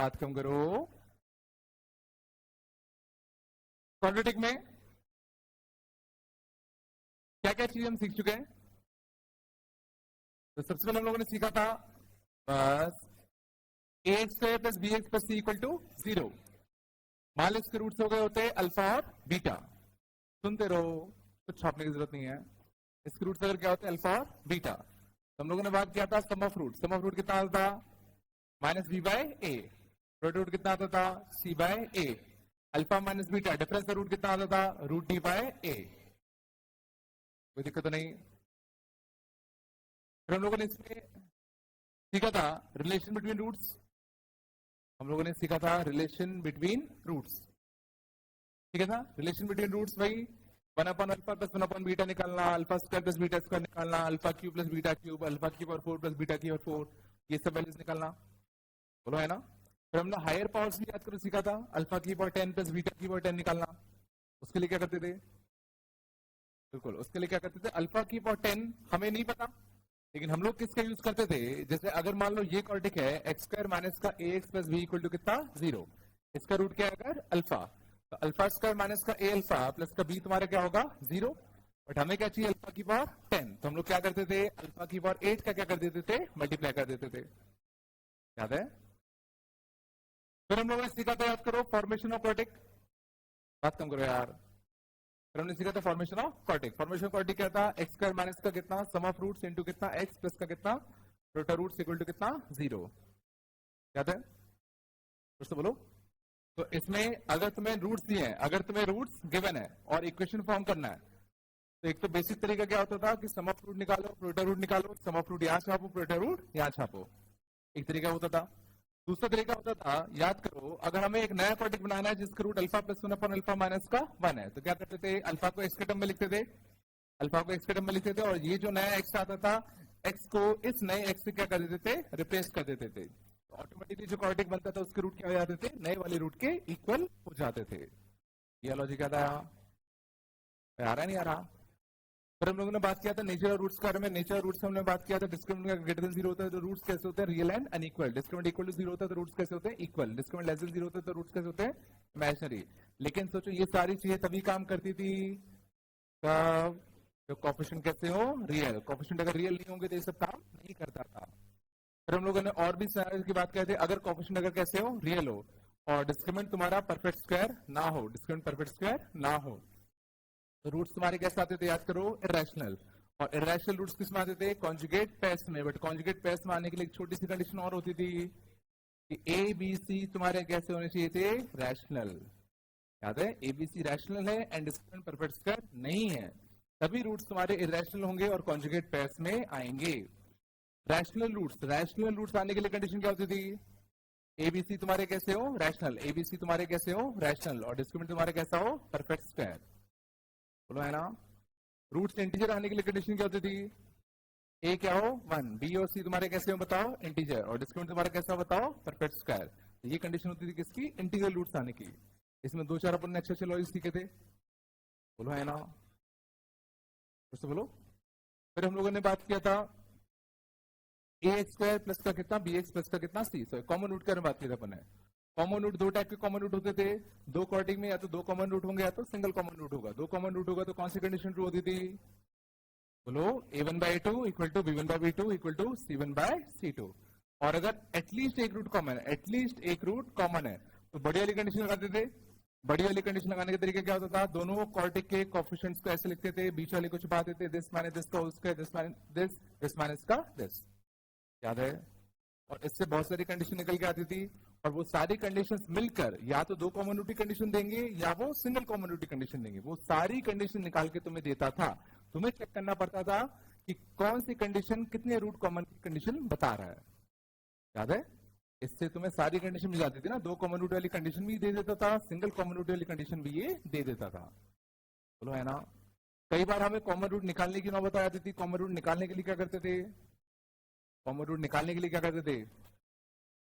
बात कम करो। क्वाड्रेटिक में क्या क्या चीज हम सीख चुके हैं? तो सबसे पहले हम लोगों ने सीखा था बस a² + bx + c = 0। मान लो इसके रूट्स हो गए होते अल्फा और बीटा। सुनते रहो, कुछ छापने की जरूरत नहीं है। इसके रूट्स अगर क्या होते हैं अल्फा और बीटा, तो हम लोगों ने बात किया था sum of root. Sum of root कितना आता था? -b/a। रूट कितना आता था? c/a। Alpha minus beta difference का रूट कितना आता था? √d/a। कोई दिक्कत तो नहीं? फिर हम लोगों ने इसमें सीखा था रिलेशन बिटवीन रूट्स। हम लोगों ने सीखा था रिलेशन बिटवीन रूट्स, ठीक है ना? रिलेशन बिटवीन रूट्स भाई 1/α + 1/β निकालना, α² + β² निकालना, α³ + β³, α⁴ + β4, ये सब वैल्यूज निकालना। बोलो है ना? फिर हमने हायर पावर्स भी याद करो सीखा था, α⁴ + β⁴ निकालना। उसके लिए क्या करते थे? बिल्कुल, उसके लिए क्या करते थे? α⁴ हमें नहीं पता, लेकिन हम लोग किसका यूज करते थे? जैसे अगर मान लो ये क्वाड्रेटिक है, x² - ax + b = कितना? 0। इसका रूट क्या है अगर अल्फा, तो α² - a प्लस का b तुम्हारा क्या होगा? 0। बट हमें क्या चाहिए? α⁴ तो हम लोग क्या करते थे? α⁴8 का क्या कर देते थे? मल्टीप्लाई कर देते थे। याद है? फिर हम लोगों ने सीखा था, याद करो, फॉर्मेशन ऑफ क्वाड्रेटिक। बात कम करो यार। फिर हमने सीखा था formation of quadratic. Formation of quadratic क्या था? x² - का कितना? सम ऑफ रूट्स इनटू कितना? x प्लस का कितना? रूट रूट्स इक्वल टू कितना? 0। याद है? फिर से बोलो। तो इसमें अगर तुम्हें रूट्स दिए हैं, अगर तुम्हें रूट्स गिवन है और इक्वेशन फॉर्म करना है, तो एक तो बेसिक तरीका क्या होता था कि सम ऑफ रूट निकालो, प्रोडक्ट रूट निकालो, सम ऑफ रूट यहां छापो, प्रोडक्ट रूट यहां छापो। एक तरीका होता था। दूसरा तरीका होता था, याद करो, अगर हमें एक नया क्वाड्रेटिक बनाना है जिसका रूट अल्फा + 1/α - का 1 है, तो क्या करते थे? अल्फा को x के टर्म में लिखते थे, अल्फा को x के टर्म में लिखते थे, और ये जो नया x आता था, x को इस नए x से क्या कर देते थे? रिप्लेस कर देते थे। तो ऑटोमेटिकली जो क्वाड्रेटिक बनता था उसके रूट क्या हो जाते थे? नए वाले रूट के इक्वल हो जाते थे। ये लॉजिक क्या था? आ रहा नहीं आ रहा? फिर हम लोगों ने बात किया था नेचर ऑफ रूट्स के बारे में। नेचर ऑफ रूट्स हमने बात किया था, डिस्क्रिमिनेंट ग्रेटर देन 0 होता है तो रूट्स कैसे होते हैं? Real and unequal. Discriminant equal to 0 होता है तो रूट्स कैसे होते हैं? इक्वल। डिस्क्रिमिनेंट लेस देन 0 होता है तो रूट्स कैसे होते हैं? इमेजिनरी। लेकिन सोचो ये सारी चीजें तभी काम करती थी तब जो कोएफिशिएंट कैसे हो? रियल। कोएफिशिएंट अगर रियल नहीं होंगे तो ये सब काम नहीं करता था। फिर हम लोगों ने और भी सिनेरियो की बात की थी, अगर कोएफिशिएंट अगर कैसे हो? रियल हो, और डिस्क्रिमिनेंट तुम्हारा परफेक्ट स्क्वायर ना हो, डिस्क्रिमिनेंट परफेक्ट स्क्वायर ना हो, तो रूट्स तुम्हारे कैसे आते थे? याद करो, इरेशनल। और इरेशनल रूट्स किस में आते थे? कॉन्जुगेट पेयर्स में। बट कॉन्जुगेट पेयर्स में आने के लिए एक छोटी सी कंडीशन और होती थी कि ए बी सी तुम्हारे कैसे होने चाहिए थे? रैशनल। याद है? एबीसी रैशनल है एंड डिस्क्रिमिनेंट परफेक्ट स्क्वायर नहीं है, तभी रूट्स तुम्हारे इरेशनल होंगे और कॉन्जुगेट पेयर्स में आएंगे। रैशनल रूट्स आने के लिए कंडीशन क्या होती थी? एबीसी तुम्हारे कैसे हो? रैशनल। एबीसी तुम्हारे कैसे हो? रैशनल। और डिस्क्रिमिनेंट तुम्हारे कैसा हो? Perfect square. बोलो है ना? रूट्स इंटीजर आने के लिए कंडीशन क्या होती थी? ए क्या हो? 1। बी और सी तुम्हारे कैसे हो बताओ? इंटीजर। और डिस्क्रिमिनेंट तुम्हारा कैसा बताओ? Perfect square. ये कंडीशन होती थी किसकी? इंटीजर रूट्स आने की। इसमें 2-4 अपन ने अच्छे लॉजिक सीखे थे। बोलो है ना? तो बोलो। फिर हम लोगों ने बात किया था ax² प्लस का कितना? bx प्लस का कितना? c। सो कॉमन रूट के बारे में बात की थी अपन ने। कॉमन रूट, दो टाइप के कॉमन रूट होते थे दो क्वाड्रेटिक में, या तो दो कॉमन रूट होंगे या तो सिंगल कॉमन रूट होगा। दो कॉमन रूट होगा तो कौन सी कंडीशन ट्रू होती थी? बोलो, a1/a2 = b1/b2 = c1/c2। और अगर एटलीस्ट एक रूट कॉमन है, एटलीस्ट एक रूट कॉमन है, तो बड़ी वाली कंडीशन लगाते थे। बड़ी वाली कंडीशन लगाने का तरीका क्या होता था? दोनों क्वाड्रेटिक के कोएफिशिएंट्स को ऐसे लिखते थे, बीच वाले को छुपा देते, दिस माइनस दिस का whole square, this minus this, this minus का दिस। याद है? और इससे बहुत सारी कंडीशन निकल के आती थी, और वो सारी कंडीशंस मिलकर या तो दो कॉमन रूट की कंडीशन देंगे या वो सिंगल कॉमन रूट की कंडीशन देंगे। वो सारी कंडीशन निकाल के तुम्हें देता था। तुम्हें चेक करना पड़ता था कि कौन सी कंडीशन कितने रूट कॉमन की कंडीशन बता रहा है। याद है? इससे तुम्हें सारी कंडीशन मिल जाती थी ना। दो कॉमन रूट वाली कंडीशन भी दे देता था, सिंगल कॉमन रूट वाली कंडीशन भी ये दे देता था। बोलो है ना? कई बार हमें कॉमन रूट निकालने की नौबत आ जाती थी। कॉमन रूट निकालने के लिए क्या करते थे? कॉमन रूट निकालने के लिए क्या करते थे?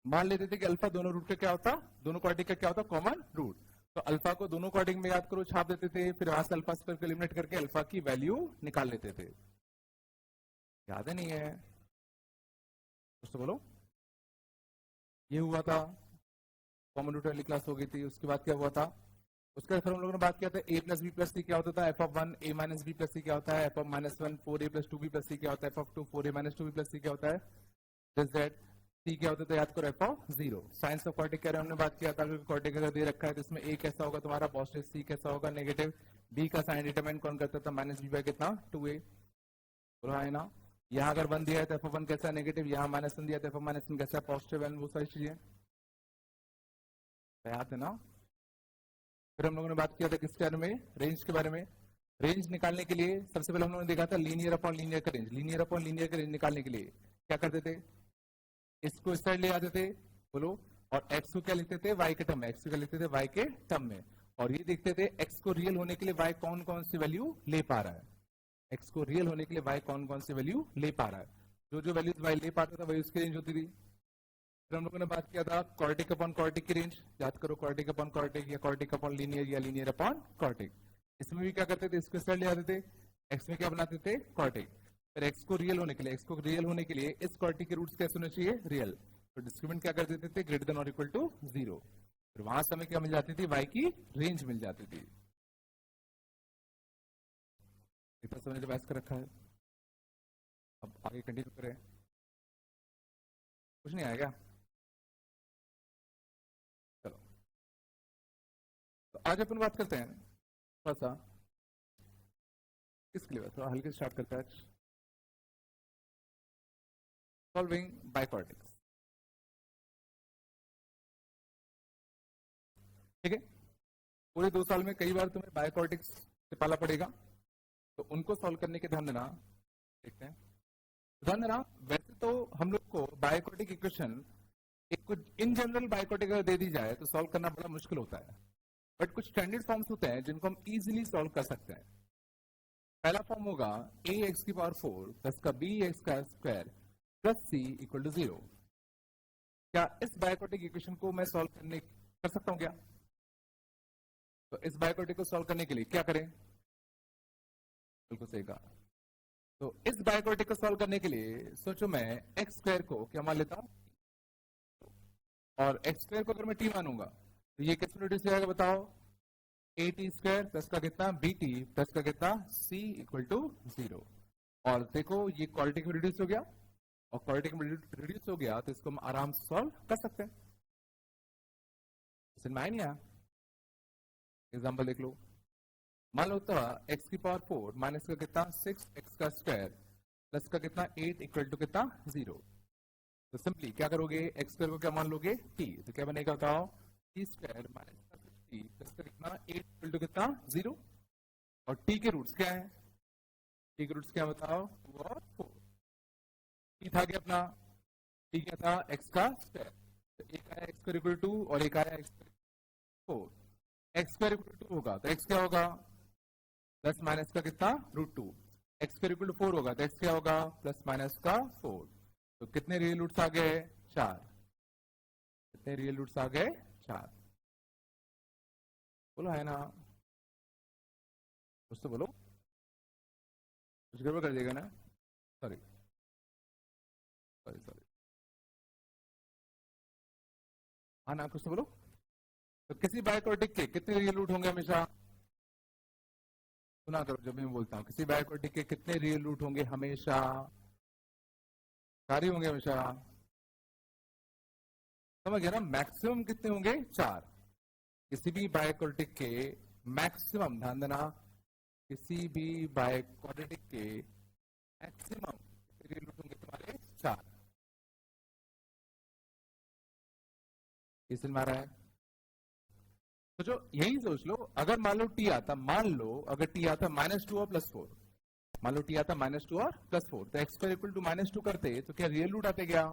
मान लेते थे कि अल्फा दोनों रूट का क्या होता? दोनों क्वाड्रेटिक का क्या होता? Common root. तो अल्फा को दोनों क्वाड्रेटिक में याद करो छाप देते थे, फिर वहां से अल्फा स्क्वायर को एलिमिनेट करके अल्फा की वैल्यू निकाल लेते थे। याद है? नहीं है? तो बोलो, ये हुआ था। कॉमन रूट वाली क्लास हो गई थी। उसके बाद क्या हुआ था, उसके बाद फिर हम लोगों ने बात किया था A plus B plus C क्या होता था, F of 1 A minus B plus C क्या होता है, F of minus 1 4 A plus 2 B plus C क्या होता है, F of 2 4 A minus 2 B plus C क्या होता है, दिस दैट सी क्या होता था याद करो, एफ ऑफ 0। साइंस ऑफ कॉर्टिक कह रहे हमने बात किया था, कॉर्टिक अगर दे रखा है तो इसमें ए कैसा होगा तुम्हारा पॉजिटिव, सी कैसा होगा नेगेटिव, बी का साइन डिटरमाइन कौन करता था माइनस बी बाय कितना 2a, बोला है ना। यहाँ अगर 1 दिया है तो एफ ऑफ 1 कैसा है नेगेटिव, यहाँ माइनस 1 दिया तो एफ ऑफ माइनस 1 कैसा है पॉजिटिव, एंड वो सारी चीजें याद है ना। फिर हम लोगों ने बात किया था किस बारे में, रेंज के बारे में। रेंज निकालने के लिए सबसे पहले हम लोगों ने देखा था लीनियर अपॉन लीनियर का रेंज, लीनियर अपॉन लीनियर का रेंज निकालने के लिए क्या करते थे, इसको इस साइड ले आते थे बोलो, और x को क्या लिखते थे y के टर्म में, x को क्या लिखते थे y के टर्म में, और ये देखते थे x को रियल होने के लिए y कौन कौन सी वैल्यू ले पा रहा है, x को रियल होने के लिए y कौन कौन सी वैल्यू ले पा रहा है, जो जो वैल्यूज y ले पाता था वही उसकी रेंज होती थी। फिर हम लोगों ने बात किया था कॉर्टिक अपॉन कॉर्टिक की रेंज, याद करो कॉर्टिक अपॉन कॉर्टिक या कॉर्टिक अपॉन लीनियर या लीनियर अपॉन कॉर्टिक। इसमें भी क्या करते थे, इसको साइड ले आते थे, x में क्या बनाते थे कॉर्टिक, फिर x को रियल होने के लिए, x को रियल होने के लिए इस कॉर्टिक के रूट्स कैसे होने चाहिए रियल, तो डिस्क्रिमिनेंट क्या कर देते थे ग्रेटर देन और इक्वल टू 0, फिर वहां से हमें क्या मिल जाती थी y की रेंज मिल जाती थी। इतना समझ जब ऐसा रखा है, अब आगे कंटिन्यू करें, कुछ नहीं आएगा चलो। तो आज अपन बात करते हैं थोड़ा सा किसके लिए, थोड़ा हल्के स्टार्ट करते हैं, सॉल्विंग बाइकॉर्टिक्स। ठीक है, पूरे 2 साल में कई बार तुम्हें बाइकॉर्टिक्स से पाला पड़ेगा, तो उनको सॉल्व करने के ध्यान देना, देखते हैं ध्यान देना। वैसे तो हम लोग को बाइकॉर्टिक इक्वेशन एक कुछ इन जनरल बाइकॉर्टिक अगर दे दी जाए तो सॉल्व करना बड़ा मुश्किल होता है, बट कुछ स्टैंडर्ड फॉर्म्स होते हैं जिनको हम इजीली सॉल्व कर सकते हैं। पहला फॉर्म होगा ए एक्स की पावर 4 प्लस का बी एक्स का square plus c equal to 0। क्या इस बाइकॉर्टिक इक्वेशन को मैं सॉल्व कर सकता हूं क्या? तो इस बाइकॉर्टिक को सॉल्व करने के लिए क्या करें, बिल्कुल सही कहा। तो इस बाइकॉर्टिक को सॉल्व करने के लिए सोचो मैं एक्स स्क्वायर को क्या मान लेता हूं, और एक्स स्क्वायर को अगर मैं टी मानूंगा तो ये किस में रिड्यूस हो जाएगा बताओ, ए टी स्क्वायर प्लस का कितना बी टी प्लस का कितना सी इक्वल टू 0। और देखो ये क्वालिटी में रिड्यूस हो गया, और क्वालिटी में रिड्यूस हो गया तो इसको हम आराम से सॉल्व कर सकते हैं। एग्जाम्पल देख लो, मान लो तो x की पावर 4 माइनस का कितना 6 x का स्क्वायर प्लस का कितना 8 इक्वल टू कितना 0। तो सिंपली क्या करोगे, x स्क्वायर को क्या मान लोगे t, तो क्या बनेगा बताओ t स्क्वायर माइनस का 60 प्लस का कितना 8 इक्वल टू कितना 0। और t के रूट्स क्या है, t के रूट्स क्या बताओ 2 और 4। t था क्या अपना, t क्या था x का स्क्वायर, तो एक आया x स्क्वायर इक्वल टू और एक आया x square 4, x square equal to होगा तो x क्या होगा प्लस माइनस का कितना √2, एक्स स्क्वायर इक्वल टू 4 होगा तो x क्या होगा प्लस माइनस का 4। तो कितने रियल रूट्स आ गए 4, कितने रियल रूट्स आ गए 4, बोलो है ना, कुछ तो बोलो, कुछ गड़बड़ कर देगा ना, सॉरी सॉरी सॉरी, हाँ ना कुछ तो बोलो। तो किसी बाइकॉर्टिक के कितने रियल रूट होंगे हमेशा, सुना करो जब मैं बोलता हूं किसी बाइकॉर्टिक के कितने रियल रूट होंगे हमेशा, सारे होंगे हमेशा, समझ गया ना। मैक्सिमम कितने होंगे 4, किसी भी बाइकॉर्टिक के मैक्सिमम, ध्यान देना किसी भी बाइकॉर्टिक के मैक्सिमम रियल रूट होंगे तुम्हारे 4। इस मारा है तो जो यही सोच लो, अगर मान लो टी आता, मान लो अगर टी आता -2 और +4, मान लो टी आता -2 और +4, तो एक्स स्क्वायर इक्वल टू -2 करते तो क्या रियल रूट आते क्या,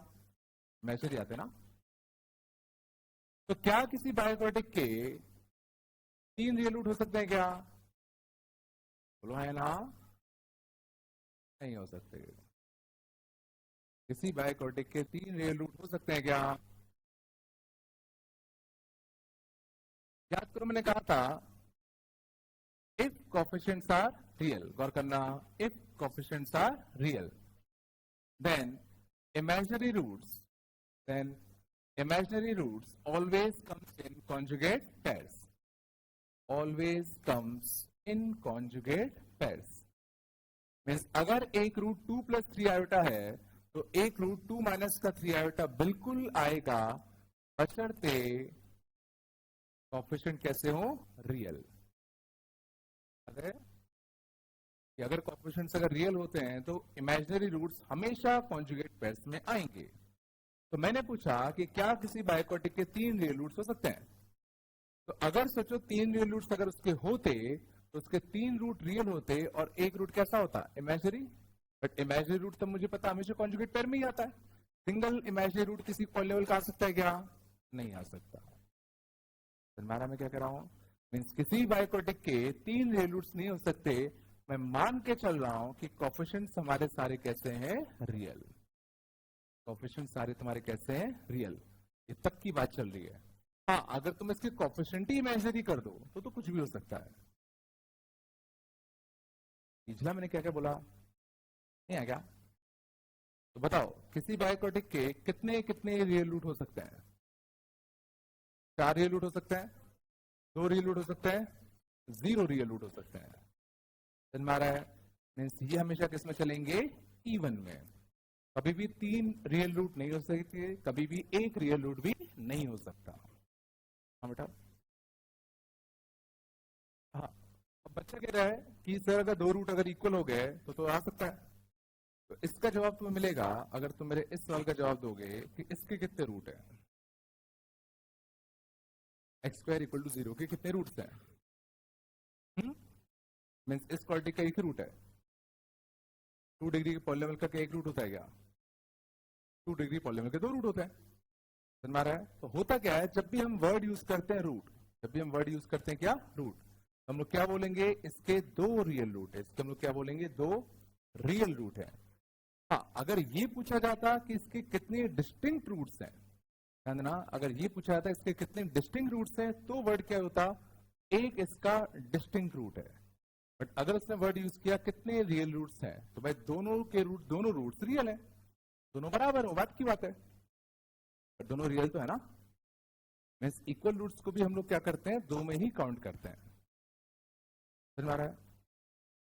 मैसेज आते ना। तो क्या किसी बाइकॉर्टिक के 3 रियल रूट हो सकते हैं क्या, बोलो है ना, नहीं हो सकते। किसी बाइकॉर्टिक के 3 रियल रूट हो सकते हैं क्या, याद करो मैंने कहा था इफ कोएफिशिएंट्स आर रियल, गौर करना, if coefficients are real then imaginary roots imaginary roots always comes in conjugate pairs. Always comes in conjugate pairs. Means अगर एक रूट 2 प्लस 3 आयोटा है तो एक रूट 2 माइनस का 3 आयोटा बिल्कुल आएगा, बशर्ते कोएफिशिएंट कैसे हो, रियल। अगर कोएफिशिएंट्स अगर रियल होते हैं तो इमेजिनरी रूट्स हमेशा कॉन्जुगेट पेयर्स में आएंगे। तो मैंने पूछा कि क्या किसी बायोक्वाटिक के 3 रियल रूट्स हो सकते हैं? तो अगर सोचो 3 रियल रूट्स अगर उसके होते तो उसके 3 रूट रियल होते और एक रूट कैसा होता, इमेजिनरी। बट इमेजिनरी रूट तो मुझे पता हमेशा कॉन्जुगेट पेयर में ही आता है। सिंगल इमेजिनरी रूट किसी पॉलीनोमियल का आ सकता है क्या? नहीं आ सकता। हमारा मैं क्या कह रहा हूं, मीन्स किसी बायोक्वाटिक के 3 रियल रूट्स नहीं हो सकते। मैं मान के चल रहा हूं कि कोएफिशिएंट्स हमारे सारे कैसे हैं, रियल। कोएफिशिएंट्स सारे तुम्हारे कैसे हैं, रियल। ये तक की बात चल रही है। हाँ, अगर तुम इसके कोएफिशिएंट ही इमेजिनरी कर दो तो कुछ भी हो सकता है। पिछला मैंने क्या क्या बोला, नहीं है क्या? तो बताओ किसी बायोक्वाटिक के कितने कितने रियल रूट हो सकते हैं? 4 रियल रूट हो सकते हैं, 2 रियल रूट हो सकते हैं, 0 रियल रूट हो सकते हैं। हमारा मीन्स ये हमेशा किसमें चलेंगे, इवन में। कभी भी 3 रियल रूट नहीं हो सकते, कभी भी 1 रियल रूट भी नहीं हो सकता। हाँ बेटा, हाँ। अब बच्चा कह रहा है कि सर अगर 2 रूट अगर इक्वल हो गए तो आ सकता है। तो इसका जवाब तुम्हें मिलेगा अगर तुम मेरे इस सवाल का जवाब दोगे कि इसके कितने रूट है। एक्स स्क्वायर इक्वल टू 0 के कितने रूट्स हैं? मीन्स इस क्वाड्रेटिक का एक रूट है। 2 डिग्री के पॉलीनोमियल का एक रूट होता है क्या? 2 डिग्री पॉलीनोमियल के 2 रूट होते हैं। समझ रहा है? तो होता क्या है, जब भी हम वर्ड यूज करते हैं रूट, जब भी हम वर्ड यूज करते हैं क्या, रूट, हम लोग क्या बोलेंगे, इसके 2 रियल रूट है। इसके हम लोग क्या बोलेंगे, 2 रियल रूट है। हाँ, अगर ये पूछा जाता कि इसके कितने डिस्टिंक्ट रूट्स हैं, ना, अगर ये पूछा जाता इसके कितने डिस्टिंक्ट रूट्स हैं तो वर्ड क्या होता, एक इसका डिस्टिंक्ट रूट है। बट अगर उसने वर्ड यूज किया कितने रियल रूट्स हैं, तो भाई दोनों के रूट, दोनों रूट्स रियल है, दोनों बराबर हो, बात की बात है। बट दोनों रियल तो है ना। मीन्स इक्वल रूट्स को भी हम लोग क्या करते हैं, 2 में ही काउंट करते हैं। समझ में आ रहा है?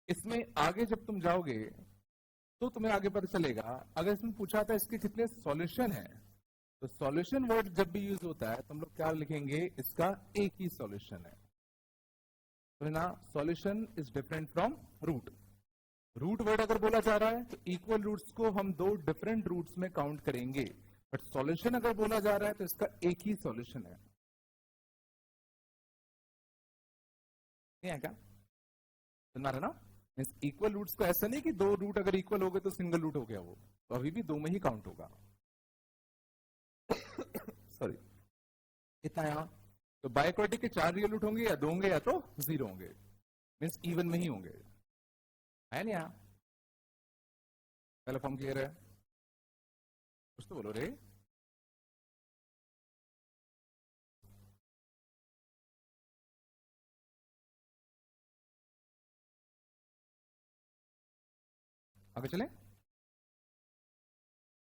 इसमें आगे जब तुम जाओगे तो तुम्हें आगे पता चलेगा, अगर इसमें पूछा था इसके कितने सॉल्यूशन है, तो सॉल्यूशन वर्ड जब भी यूज होता है तो हम लोग क्या लिखेंगे, इसका एक ही सॉल्यूशन है। तो ना, solution is different from root. Root word अगर बोला जा रहा है तो इक्वल रूट्स को हम 2 डिफरेंट रूट्स में काउंट करेंगे। बट सॉल्यूशन अगर बोला जा रहा है तो इसका एक ही सॉल्यूशन है। नहीं है क्या? सुना रहे ना? इक्वल रूट्स को ऐसा नहीं कि 2 रूट अगर इक्वल हो गए तो सिंगल रूट हो गया, वो तो अभी भी 2 में ही काउंट होगा। सॉरी, इतना यहां तो बायोक्वाटिक के 4 रियल रूट होंगे, या 2 होंगे या तो 0 होंगे। मीन्स इवन में ही होंगे, है नहीं? यहां पहला फॉर्म क्लियर है? कुछ तो बोलो रे। आगे चले,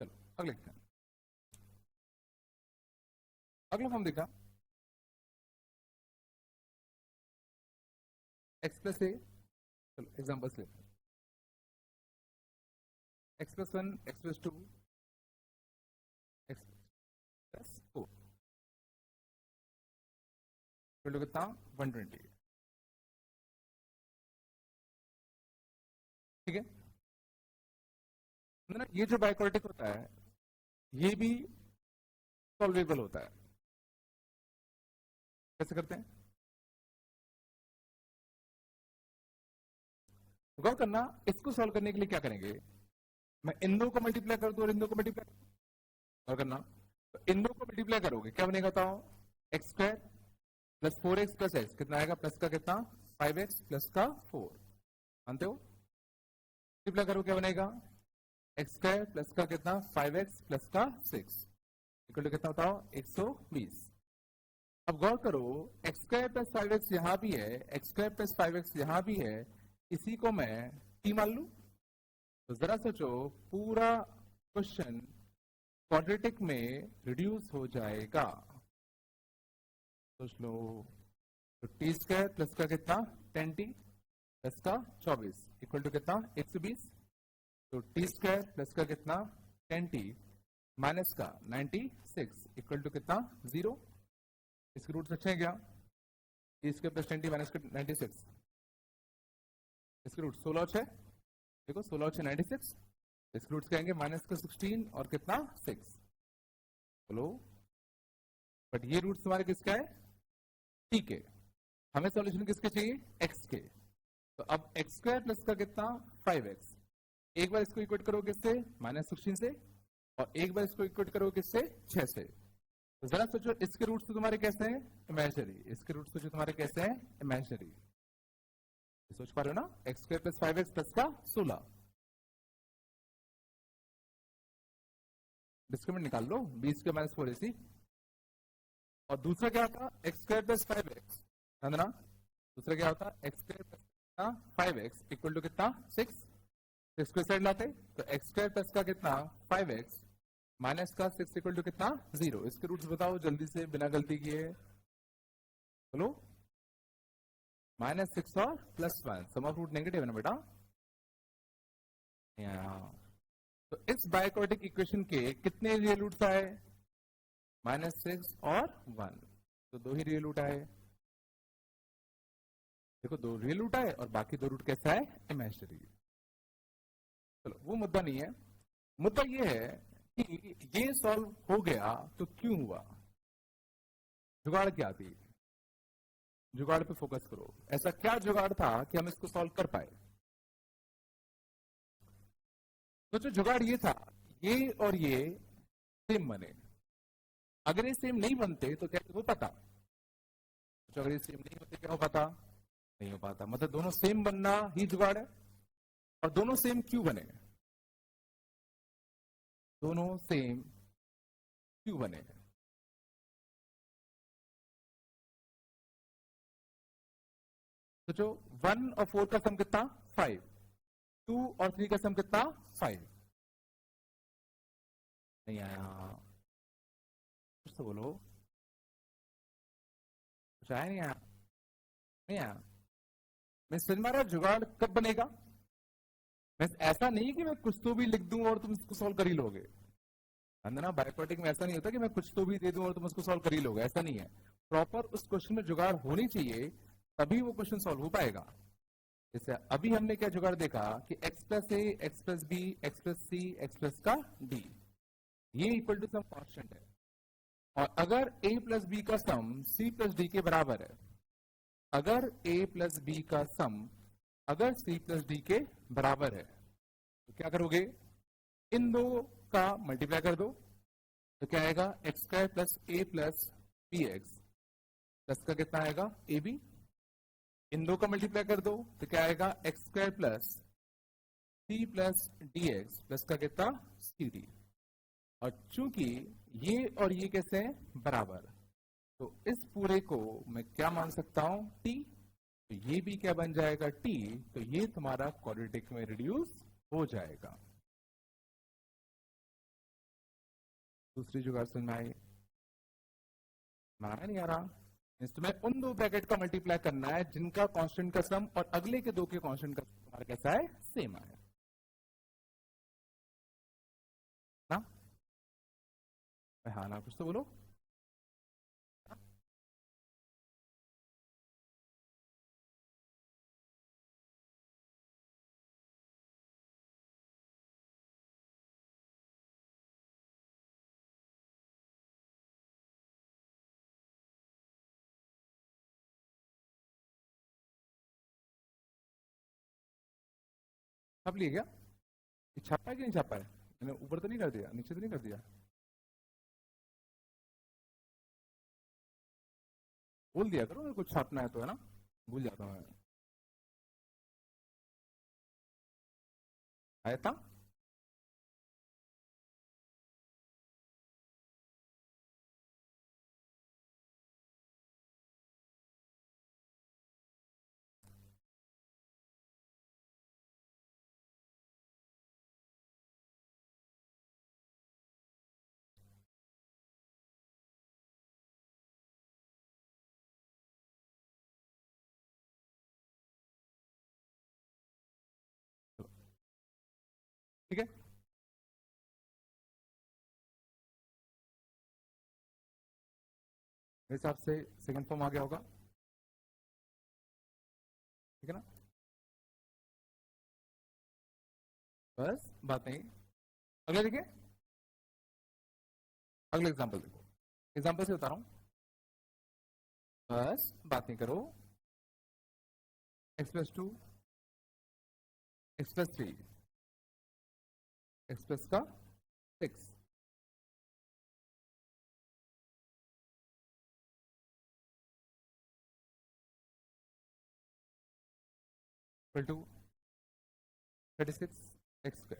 चलो अगले देखते हैं। अगला फॉर्म देखा, एक्स प्लस ए। चलो एग्जाम्पल्स लेते हैं। X plus 1, x plus 2, x plus 4 कितना, 120। ठीक है ना? ये जो बायोक्वाटिक होता है ये भी सॉल्वेबल होता है। कैसे करते हैं, गौर करना। इसको सॉल्व करने के लिए क्या करेंगे, मैं इन दो को मल्टीप्लाई कर दूं और इन दो को मल्टीप्लाई, गौर करना। तो इन दो को मल्टीप्लाई करोगे क्या बनेगा, बताओ, x square plus 4x plus x कितना आएगा, प्लस का कितना, 5x प्लस का 4, मानते हो? मल्टीप्लाई करो क्या बनेगा, एक्स स्क्वायर प्लस का कितना, 5x प्लस का 6 इक्वल टू कितना, बताओ, 120। अब गौर करो, एक्स स्क्वायर प्लस 5x यहां भी है, एक्स स्क्वायर प्लस 5x यहां भी है, इसी को मैं t मान लू। तो जरा सोचो, पूरा क्वेश्चन क्वाड्रेटिक में रिड्यूस हो जाएगा? सोच लो। तो टी स्क्वायर प्लस का कितना 10t प्लस का 24 इक्वल टू कितना 120। तो टी स्क्वायर प्लस का कितना 10t माइनस का 96 इक्वल टू कितना 0। इसके रूट्स अच्छे हैं क्या? T square plus 10t minus का 96, इसके रूट 16 अच्छे। देखो 16 अच्छे 96, इसके रूट्स कहेंगे माइनस का 16 और कितना 6। बोलो बट ये रूट्स हमारे किसका है? टी के। हमें सॉल्यूशन किसके चाहिए? एक्स के। तो अब एक्स स्क्वायर प्लस का कितना 5x, एक बार इसको इक्वेट करो किससे? -16 से, और एक बार इसको इक्वेट करो किससे? 6 से। तो जरा सोचो इसके रूट्स तो तुम्हारे कैसे हैं? इमेजिनरी। इसके रूट्स तो तुम्हारे कैसे हैं? इमेजिनरी। सोच पा रहे हो ना? X square plus 5x plus का 16, डिस्क्रिमिनेंट निकाल लो, 20 के माइनस 4 AC। और दूसरा क्या था? एक्स स्क्वायर प्लस 5x, है ना? दूसरा क्या होता? X square plus 5x equal to कितना 6। सिक्स को साइड लाते तो एक्स स्क्वायर प्लस का कितना 5x माइनस का 6 इक्वल टू कितना 0। इसके रूट्स बताओ जल्दी से बिना गलती किए। बोलो -6 और +1, सम ऑफ रूट नेगेटिव है ना बेटा? तो इस बायक्वाड्रेटिक इक्वेशन के कितने रियल रूट्स आए? -6 और 1, तो 2 ही रियल रूट आए। देखो 2 रियल रूट आए और बाकी 2 रूट कैसा है? इमेजिनरी। चलो वो मुद्दा नहीं है, मुद्दा ये है कि ये सॉल्व हो गया तो क्यों हुआ? जुगाड़ क्या थी? जुगाड़ पे फोकस करो। ऐसा क्या जुगाड़ था कि हम इसको सॉल्व कर पाए? तो जो जुगाड़ ये था, ये और ये सेम बने। अगर ये सेम नहीं बनते तो क्या हो पाता? तो अगर ये सेम नहीं होते क्या हो पाता? नहीं हो पाता। मतलब दोनों सेम बनना ही जुगाड़ है। और दोनों सेम क्यों बने? दोनों सेम क्यों बने? तो जो 1 और 4 का सम कितना 5, 2 और 3 का सम कितना 5। नहीं आया, कुछ तो बोलो। कुछ आया नहीं आया? नहीं आया। मैं समझ में आ रहा जुगाड़ कब बनेगा? मैं ऐसा नहीं कि मैं कुछ तो भी लिख दूं और तुम इसको सॉल्व कर ही लोगे। ना बायोक्वाटिक में ऐसा नहीं होता कि मैं कुछ तो भी दे दूं और तुम उसको सॉल्व कर ही लोगे, ऐसा नहीं है। प्रॉपर उस क्वेश्चन में जुगाड़ होनी चाहिए, तभी वो क्वेश्चन सॉल्व हो पाएगा। जैसे अभी हमने क्या जुगाड़ देखा कि x plus A, x plus B, X plus C, X plus का डी, ये इक्वल टू सम कांस्टेंट है। और अगर a प्लस बी का सम c प्लस डी के बराबर है, अगर a प्लस बी का सम अगर c प्लस डी के बराबर है, तो क्या करोगे? इन दो का मल्टीप्लाई कर दो, तो क्या आएगा? एक्स स्क्वायर प्लस ए प्लस बी एक्स प्लस का कितना आएगा? A B. इन दो का मल्टीप्लाई कर दो तो क्या आएगा? X square plus c plus d x plus का कितना? C d. और चूंकि ये और ये कैसे हैं? बराबर, तो इस पूरे को मैं क्या मान सकता हूं? टी। तो ये भी क्या बन जाएगा? टी। तो ये तुम्हारा क्वाड्रेटिक में रिड्यूस हो जाएगा। दूसरी जुगाड़ समझ में आई? नहीं आ रहा? इसमें उन दो ब्रैकेट का मल्टीप्लाई करना है जिनका कांस्टेंट का सम और अगले के दो के कांस्टेंट का सम तुम्हारा कैसा है? सेम आया ना? हाँ ना, कुछ तो बोलो। छाप लिए क्या? ये छापा है कि नहीं छापा है? मैंने ऊपर तो नहीं कर दिया, नीचे तो नहीं कर दिया? बोल दिया करो, कुछ छापना है तो, है ना? भूल जाता हूँ मैं। आया था? ठीक है, मेरे हिसाब से सेकंड फॉर्म आ गया होगा, ठीक है ना। बस बात नहीं, अगले देखिए, अगले एग्जांपल देखो, एग्जांपल से बता रहा हूं, बस बात नहीं करो। x+2 x+3 x+ का 6 इक्वल टू 36 x²।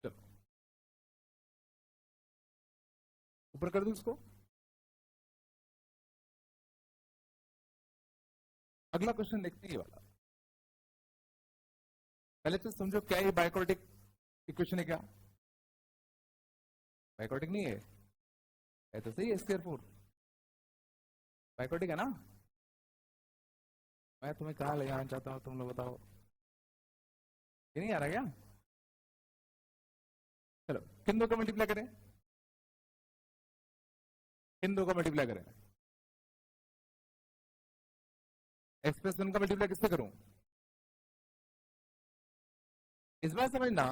चलो ऊपर कर दूं इसको। अगला क्वेश्चन देखते हैं ये वाला, पहले तो समझो क्या ये बाइक्वाड्रेटिक इक्वेशन है, क्या बाइक्वाड्रेटिक नहीं है तो सही है, स्क्वायर बाइक्वाड्रेटिक है ना। मैं तुम्हें कहा ले जाना चाहता हूं, तुम लोग बताओ, ये नहीं आ रहा क्या। चलो किन दो का मल्टीप्लाई करें, किन दो का मल्टीप्लाई करें, x+1 का मल्टीप्लाई किससे करूं। इस बार समझना,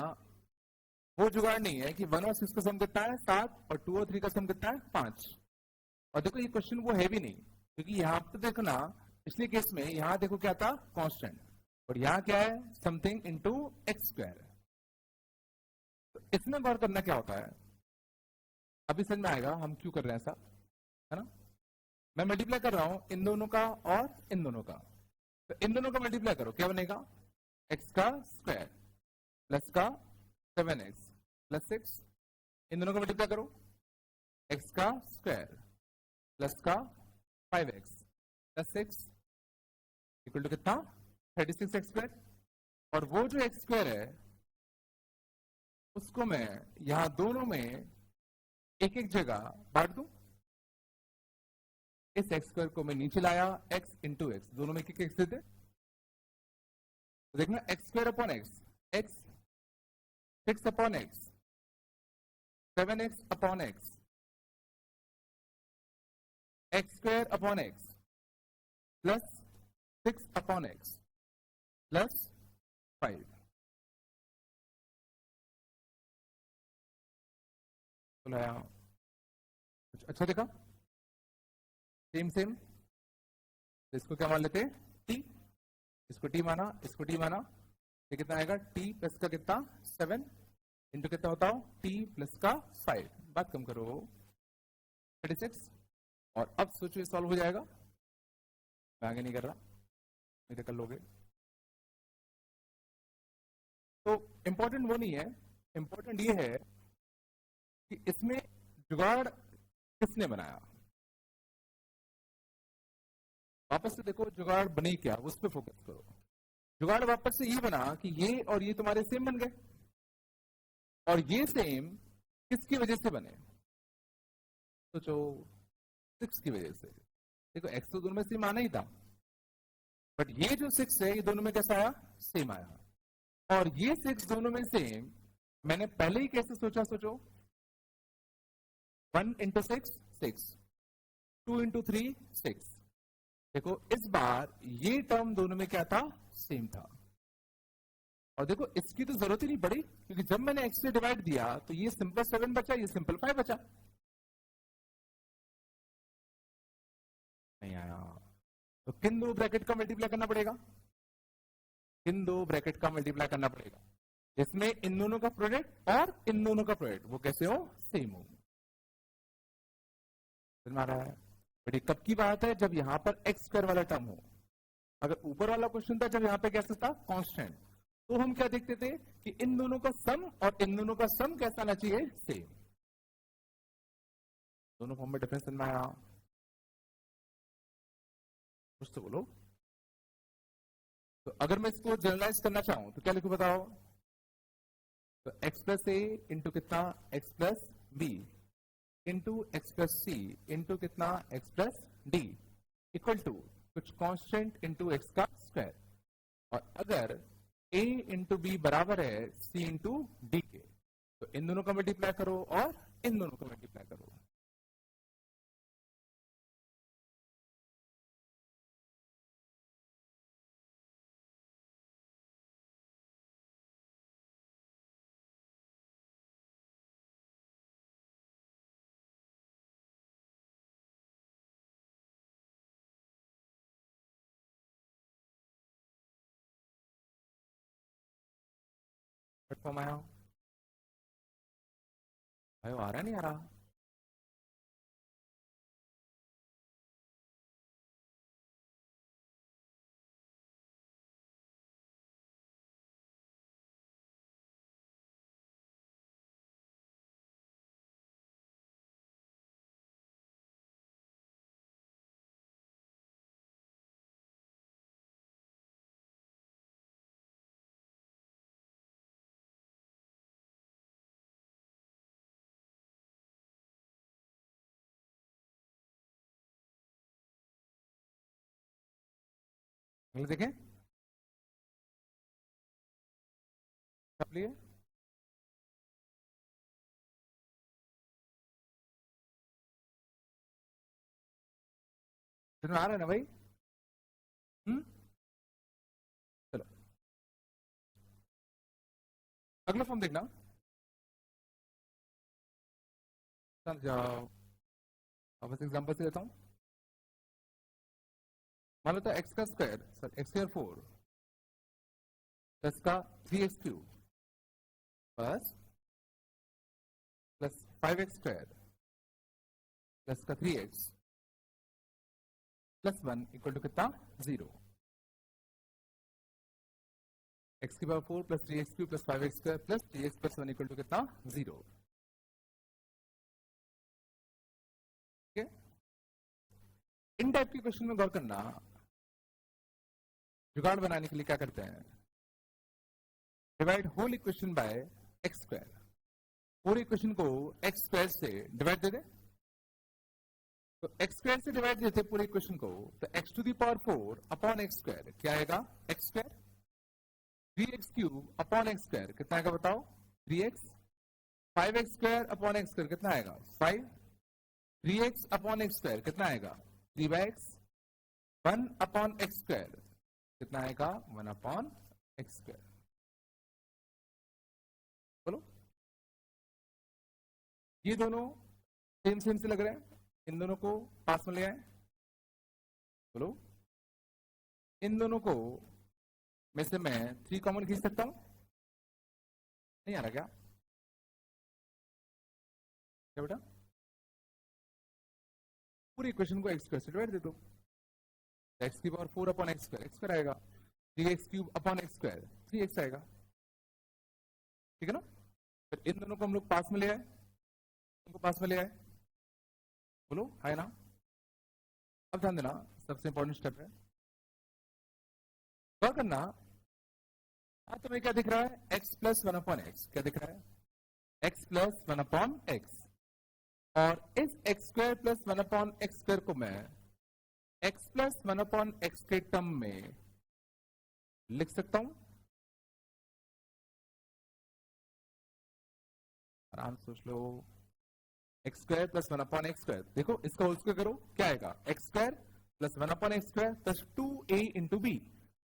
वो जुगाड़ नहीं है कि 1 और 6 का सम कितना है 7 और 2 और 3 का सम कितना है 5। और देखो ये क्वेश्चन वो है भी नहीं, क्योंकि यहाँ पे देखना, पिछले केस में यहाँ देखो क्या था कांस्टेंट, और यहाँ क्या है समथिंग इनटू x²। तो इसमें गौर करना क्या होता है, अभी समझ में आएगा हम क्यों कर रहे हैं ऐसा, है ना। मैं मल्टीप्लाई कर रहा हूं इन दोनों का और इन दोनों का, तो इन दोनों का मल्टीप्लाई करो, क्या बनेगा x का स्क्वायर प्लस का 7x प्लस 6, इन दोनों का मल्टीप्लाई करो, x का स्क्वायर प्लस का 5x प्लस 6 इक्वल टू कितना 36x²। और वो जो x² है उसको मैं यहां दोनों में एक एक जगह बांट दूं, इस x² को मैं नीचे लाया, x इंटू एक्स, दोनों में एक एक देते, तो देखना x² upon x, x 6 upon x 7x upon x, x² upon x plus 6 upon x plus 5। बुलाया कुछ अच्छा देखा, सेम सेम, तो इसको क्या मान लेते हैं t, इसको t माना, इसको t माना, ये कितना आएगा t प्लस का कितना 7 इंटू कितना होता हो t प्लस का 5, बात कम करो 36। और अब सोचो ये सॉल्व हो जाएगा, मैं आगे नहीं कर रहा, नहीं तो कर लोगे। तो इंपॉर्टेंट वो नहीं है, इंपॉर्टेंट ये है कि इसमें जुगाड़ किसने बनाया। वापस से देखो जुगाड़ बने क्या, उस पर फोकस करो। जुगाड़ वापस से ये बना कि ये और ये तुम्हारे सेम बन गए, और ये सेम किसकी वजह से बने, सोचो 6 की वजह से। देखो x तो दोनों में सेम आना ही था, बट ये जो 6 है ये दोनों में कैसा आया सेम आया, और ये 6 दोनों में सेम, मैंने पहले ही कैसे सोचा, सोचो 1 इंटू 6 6, 2 इंटू 3 6। देखो इस बार ये टर्म दोनों में क्या था सेम था, और देखो इसकी तो जरूरत ही नहीं पड़ी, क्योंकि जब मैंने x से डिवाइड दिया तो ये सिंपल 7 बचा, ये सिंपल 5 बचा, नहीं आया। तो किन दो ब्रैकेट का मल्टीप्लाई करना पड़ेगा, किन दो ब्रैकेट का मल्टीप्लाई करना पड़ेगा, इसमें इन दोनों का प्रोडक्ट और इन दोनों का प्रोडक्ट वो कैसे हो सेम हो। समझ आ रहा है, बट ये कब की बात है, जब यहां पर x² वाला टर्म हो। अगर ऊपर वाला क्वेश्चन था जब यहाँ पे कैसा था कांस्टेंट, तो हम क्या देखते थे कि इन दोनों का सम और इन दोनों का सम कैसा आना चाहिए सेम, दोनों फॉर्म में डिफरेंस में आया, कुछ तो बोलो। तो अगर मैं इसको जनरलाइज करना चाहूं तो क्या लिखूं बताओ, तो x प्लस ए इंटू कितना x plus B into X plus C into कितना x plus D equal to कुछ कांस्टेंट इंटू एक्स का स्क्वायर। और अगर a इंटू बी बराबर है c इंटू डी के, तो इन दोनों का मल्टीप्लाई करो और इन दोनों का मल्टीप्लाई करो। फॉर्म आया आयो, आ रहा नहीं आ रहा? देखें सब लिए आ रहा है ना भाई? चलो अगला फॉर्म देखना। चल जाओ, अब बस एग्जांपल से लेता हूं। मान लो तो एक्स का square, sir x square 4 plus का 3x³ बस प्लस 5x स्क्वायर प्लस का 3x प्लस 1 इक्वल टू कितना 0। एक्स की power 4 plus 3x³ plus 5x square plus 3x plus 1 equal to कितना 0। इन टाइप के क्वेश्चन में गौर करना, जुगाड़ बनाने के लिए क्या करते हैं, divide whole equation by x square. पूरे इक्वेशन को एक्स स्क्वायर से डिवाइड दे दे, तो एक्स स्क्वायर से डिवाइड देते पूरे इक्वेशन को, तो x to the power 4 upon x square क्या आएगा x square, 3x³ upon x square कितना आएगा बताओ 3x, 5x square upon x square कितना आएगा 5, 3x अपॉन एक्स स्क्वायर कितना आएगा 3x, 1 अपॉन एक्स स्क्वायर कितना आएगा 1 अपॉन एक्स स्क्वायर। बोलो ये दोनों सेम सेम से लग रहे हैं, इन दोनों को पास में ले आए। बोलो इन दोनों को में से मैं 3 कॉमन खींच सकता हूं, नहीं आ रहा क्या? क्या बेटा? पूरी इक्वेशन को एक्स स्क्वायर से डिवाइड दे दो, एक्स की पावर 4 अपॉन एक्स स्क्वायर आएगा, 3x³ upon x square 3x आएगा, ठीक है ना? फिर इन दोनों को हम लोग पास में ले आए, इनको पास में ले आए। बोलो है ना? अब ध्यान देना, सबसे इंपॉर्टेंट स्टेप है, गौर करना। हाँ तुम्हें क्या दिख रहा है x प्लस 1 अपॉन एक्स, क्या दिख रहा है x प्लस 1 अपॉन एक्स, और इस x square plus 1 upon x square को मैं x प्लस 1 अपॉन एक्स के टर्म में लिख सकता हूं। आराम सोच लो, X square plus 1 upon x square, देखो इसका होल स्क्वायर करो क्या आएगा x square plus 1 upon x square plus 2a into B,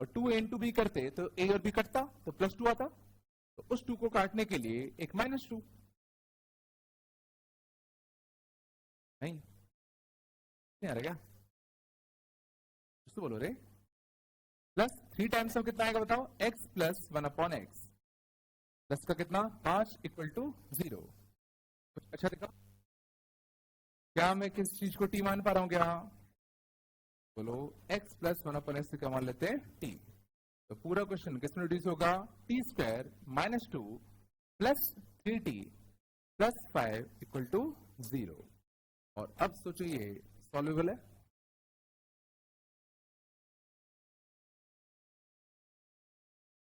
और 2a इंटू बी करते तो a और b कटता तो प्लस 2 आता, तो उस 2 को काटने के लिए एक -2, नहीं आ रहा क्या? तो बोलो रे, प्लस 3 टाइम्स ऑफ कितना आएगा बताओ x plus 1 upon x, plus का कितना 5 इक्वल टू 0। अच्छा देखा, क्या मैं किस चीज को t मान पा रहा हूं क्या? बोलो x प्लस 1 अपॉन एक्स से क्या मान लेते हैं t, तो पूरा क्वेश्चन किस में रिड्यूस होगा t square -2 plus 3t plus 5 equal to 0। और अब सोचो ये सॉल्वेबल है?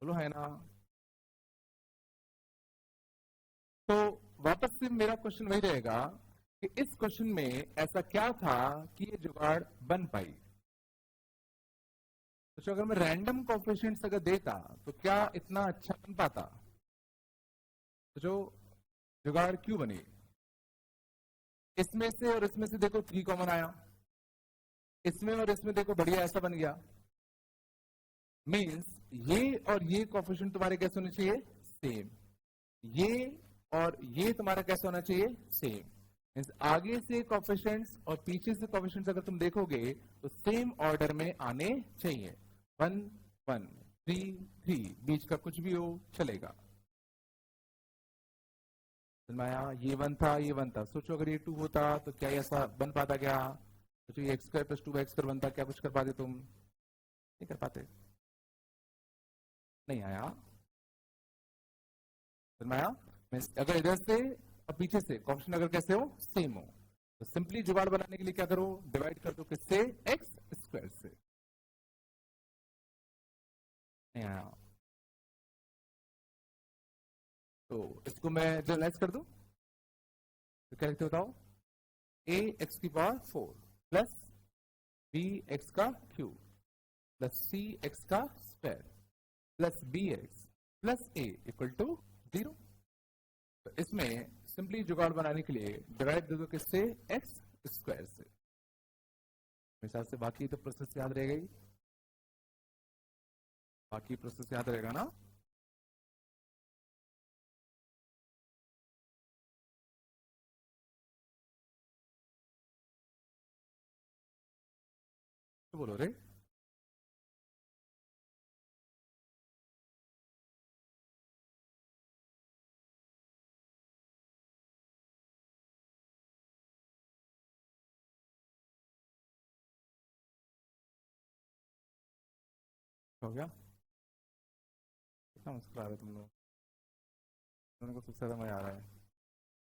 बोलो है ना? तो वापस से मेरा क्वेश्चन वही रहेगा कि इस क्वेश्चन में ऐसा क्या था कि ये जुगाड़ बन पाई। तो अगर मैं रैंडम कोफिशिएंट्स अगर देता तो क्या इतना अच्छा बन पाता? तो जो जुगाड़ क्यों बनी? इसमें से और इसमें से देखो 3 कॉमन आया, इसमें और इसमें देखो बढ़िया ऐसा बन गया। मीन्स ये और ये कोफिशिएंट तुम्हारे कैसे होने चाहिए? सेम। ये और ये तुम्हारा कैसे होना चाहिए? सेम। मीन्स आगे से कोफिशिएंट्स और पीछे से कोफिशिएंट्स अगर तुम देखोगे तो सेम ऑर्डर में आने चाहिए। 1 1 3 3, बीच का कुछ भी हो चलेगा। ये 1 था, ये 1 था। सोचो अगर ये 2 होता तो क्या ऐसा बन पाता? क्या सोचो ये x² + 2x² बनता, क्या कुछ कर पाते तुम? नहीं कर पाते। नहीं आया। आया। अगर इधर से और पीछे से कोफिशिएंट अगर कैसे हो? सेम हो, तो सिंपली जुगाड़ बनाने के लिए क्या करो? डिवाइड कर दो किससे? x² से। नहीं आया। तो इसको मैं जनरलाइज कर दूं तो क्या लिखते बताओ? ax⁴ plus bx³ plus cx² plus bx plus a equal to 0। तो इसमें सिंपली जुगाड़ बनाने के लिए डिवाइड दे दो किससे? x² से। मिसाल से बाकी तो प्रोसेस याद रह गई, बाकी प्रोसेस याद रहेगा ना? तो बोलो रे। हो गया? कितना मुश्किल आ रहा है तुम लोग? तुम लोगों को सबसे ज्यादा मजा आ रहा है,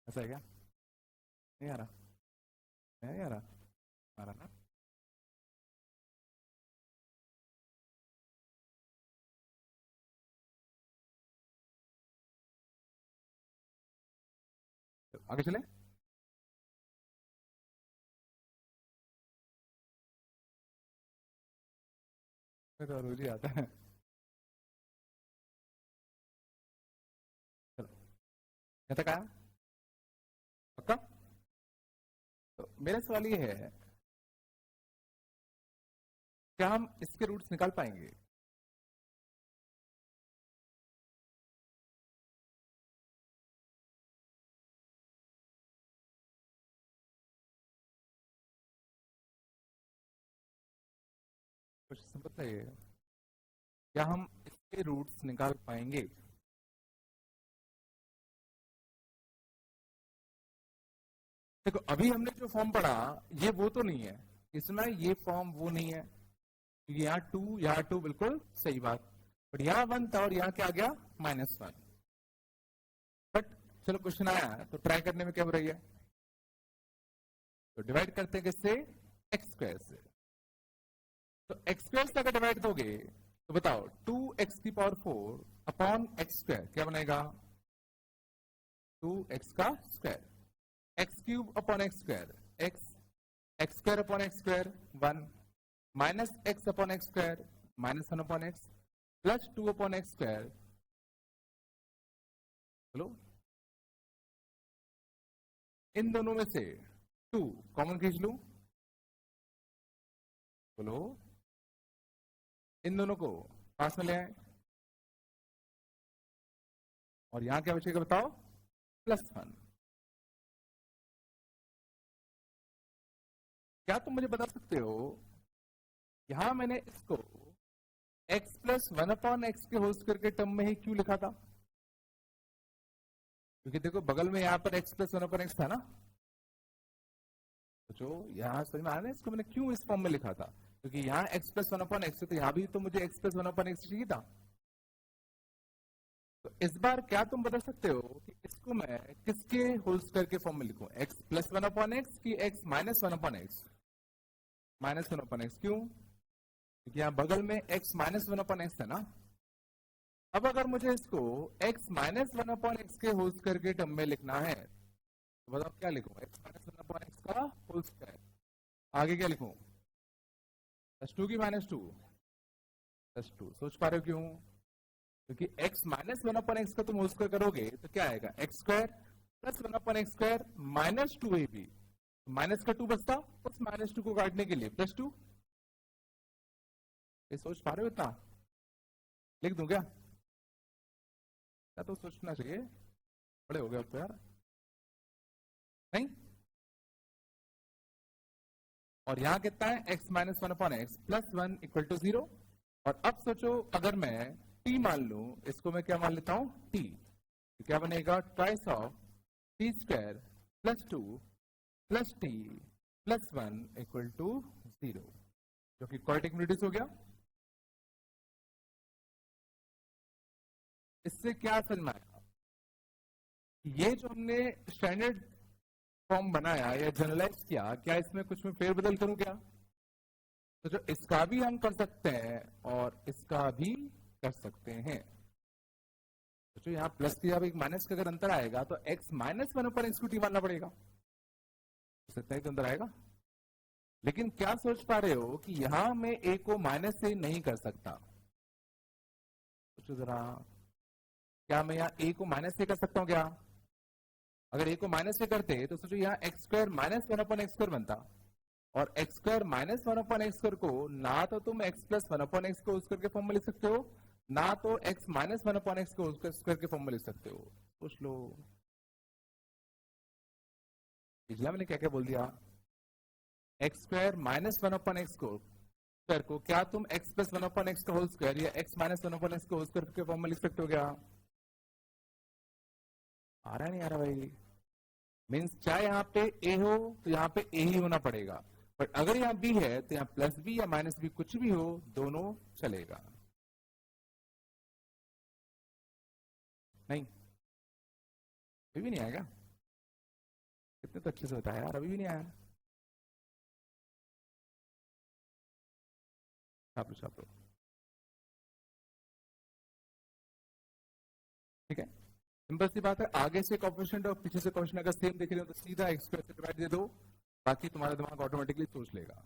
ऐसा है क्या? नहीं आ रहा? नहीं आ रहा? आ रहा ना? तो आगे चले। मैं तो रोज ही आता है। चलो, यहाँ तक आया? पक्का? तो मेरा सवाल ये है, क्या हम इसके रूट्स निकाल पाएंगे? कुछ सिंपल है ये। क्या हम इसके रूट्स निकाल पाएंगे? देखो अभी हमने जो फॉर्म पढ़ा ये वो तो नहीं है, इसमें ये फॉर्म वो नहीं है। यहाँ 2, यहाँ 2, बिल्कुल सही बात। बट यहाँ 1 था और यहाँ क्या आ गया? -1। बट चलो क्वेश्चन आया तो ट्राई करने में क्या हो रही है? तो डिवाइड करते हैं किससे? x² से। तो x² से अगर डिवाइड दोगे तो बताओ 2x⁴ अपॉन x² क्या बनेगा? 2x²। x³ upon x², x² upon x² 1, minus x upon x² -1 upon x plus 2 upon x²। बोलो इन दोनों में से 2 कॉमन खींच लूं? बोलो इन दोनों को पास में ले आए और यहां क्या बचेगा बताओ? +1। क्या तुम मुझे बता सकते हो यहां मैंने इसको x + 1 अपॉन x के होल स्क्वायर के टर्म में ही क्यों लिखा था? क्योंकि देखो बगल में यहां पर x + 1 अपॉन x था ना। तो जो यहां समझ में आ रहा है इसको मैंने क्यों इस फॉर्म में लिखा था? क्योंकि यहाँ x + 1 अपॉन x है, तो यहाँ भी तो मुझे x + 1 अपॉन x चाहिए था। तो इस बार क्या तुम बता सकते हो कि इसको मैं किसके होल स्क्वायर के फॉर्म में लिखूं? x + 1 अपॉन x की x - 1 upon x? -1 upon x क्यों? क्योंकि यहाँ बगल में x - 1 अपॉन x है ना। अब अगर मुझे इसको x - 1 अपॉन x के होल स्क्वायर के टर्म में लिखना है तो बताओ क्या लिखूं? x - 1 अपॉन x का होल स्क्वायर, आगे क्या लिखूं? +2 की -2? प्लस 2। सोच पा रहे हो क्यों? क्योंकि x माइनस 1/x का तुम होल स्क्वायर करोगे तो क्या आएगा, x square plus 1/x square minus 2ab, minus का 2 बचता, उस माइनस 2 को काटने के लिए प्लस 2। ये सोच पा रहे हो? इतना लिख दूं क्या? क्या तो सोचना चाहिए, बड़े हो गए अब तो यार, नहीं? और यहां कितना है, x minus 1/x plus 1 equal to 0। और अब सोचो अगर मैं t मान लू, इसको मैं क्या मान लेता हूं, t, तो क्या बनेगा, twice of t square plus 2 plus t plus 1 equal to 0, जो कि क्वाड्रेटिक रिड्यूस हो गया। इससे क्या समझ में आया? ये जो हमने स्टैंडर्ड फॉर्म बनाया या जनरलाइज किया, क्या इसमें कुछ में फेरबदल करूं क्या? तो जो इसका भी हम कर सकते हैं और इसका भी कर सकते हैं। तो जो यहाँ प्लस की जब एक माइनस का अगर अंतर आएगा तो x माइनस 1/x को t मानना पड़ेगा, इतना ही तो अंतर आएगा। लेकिन क्या सोच पा रहे हो कि यहां मैं a को माइनस से नहीं कर सकता? सोचो जरा, क्या मैं यहाँ a को माइनस से कर सकता हूँ क्या? अगर a को माइनस से करते तो सोचो यहाँ x square minus 1/x square बनता, और x square minus 1/x square को ना तो तुम x प्लस 1/x को उस करके फॉर्म में लिख सकते हो, ना तो x माइनस 1/x को उसके स्क्वायर के फॉर्म में लिख सकते हो। सोच लो, पिछला मैंने क्या क्या बोल दिया, x स्क्वायर माइनस 1/x को स्क्वायर को क्या तुम x प्लस 1/x का होल स्क्वायर या x माइनस 1/x को होल स्क्वायर के फॉर्म में लिख सकते हो क्या? आ रहा नहीं आ रहा भाई? मीन्स चाहे यहाँ पे a हो तो यहाँ पे a ही होना पड़ेगा, बट अगर यहाँ b है तो यहाँ प्लस b या माइनस b कुछ भी हो, दोनों चलेगा। नहीं, अभी भी नहीं आएगा? कितने तो अच्छे से बताया यार, अभी भी नहीं आया। छाप लो छाप लो, ठीक है। सिंपल सी बात है, आगे से कोएफिशिएंट और पीछे से कोएफिशिएंट अगर सेम देख रहे हो तो सीधा x स्क्वायर से डिवाइड दे दो, बाकी तुम्हारा दिमाग ऑटोमेटिकली सोच लेगा।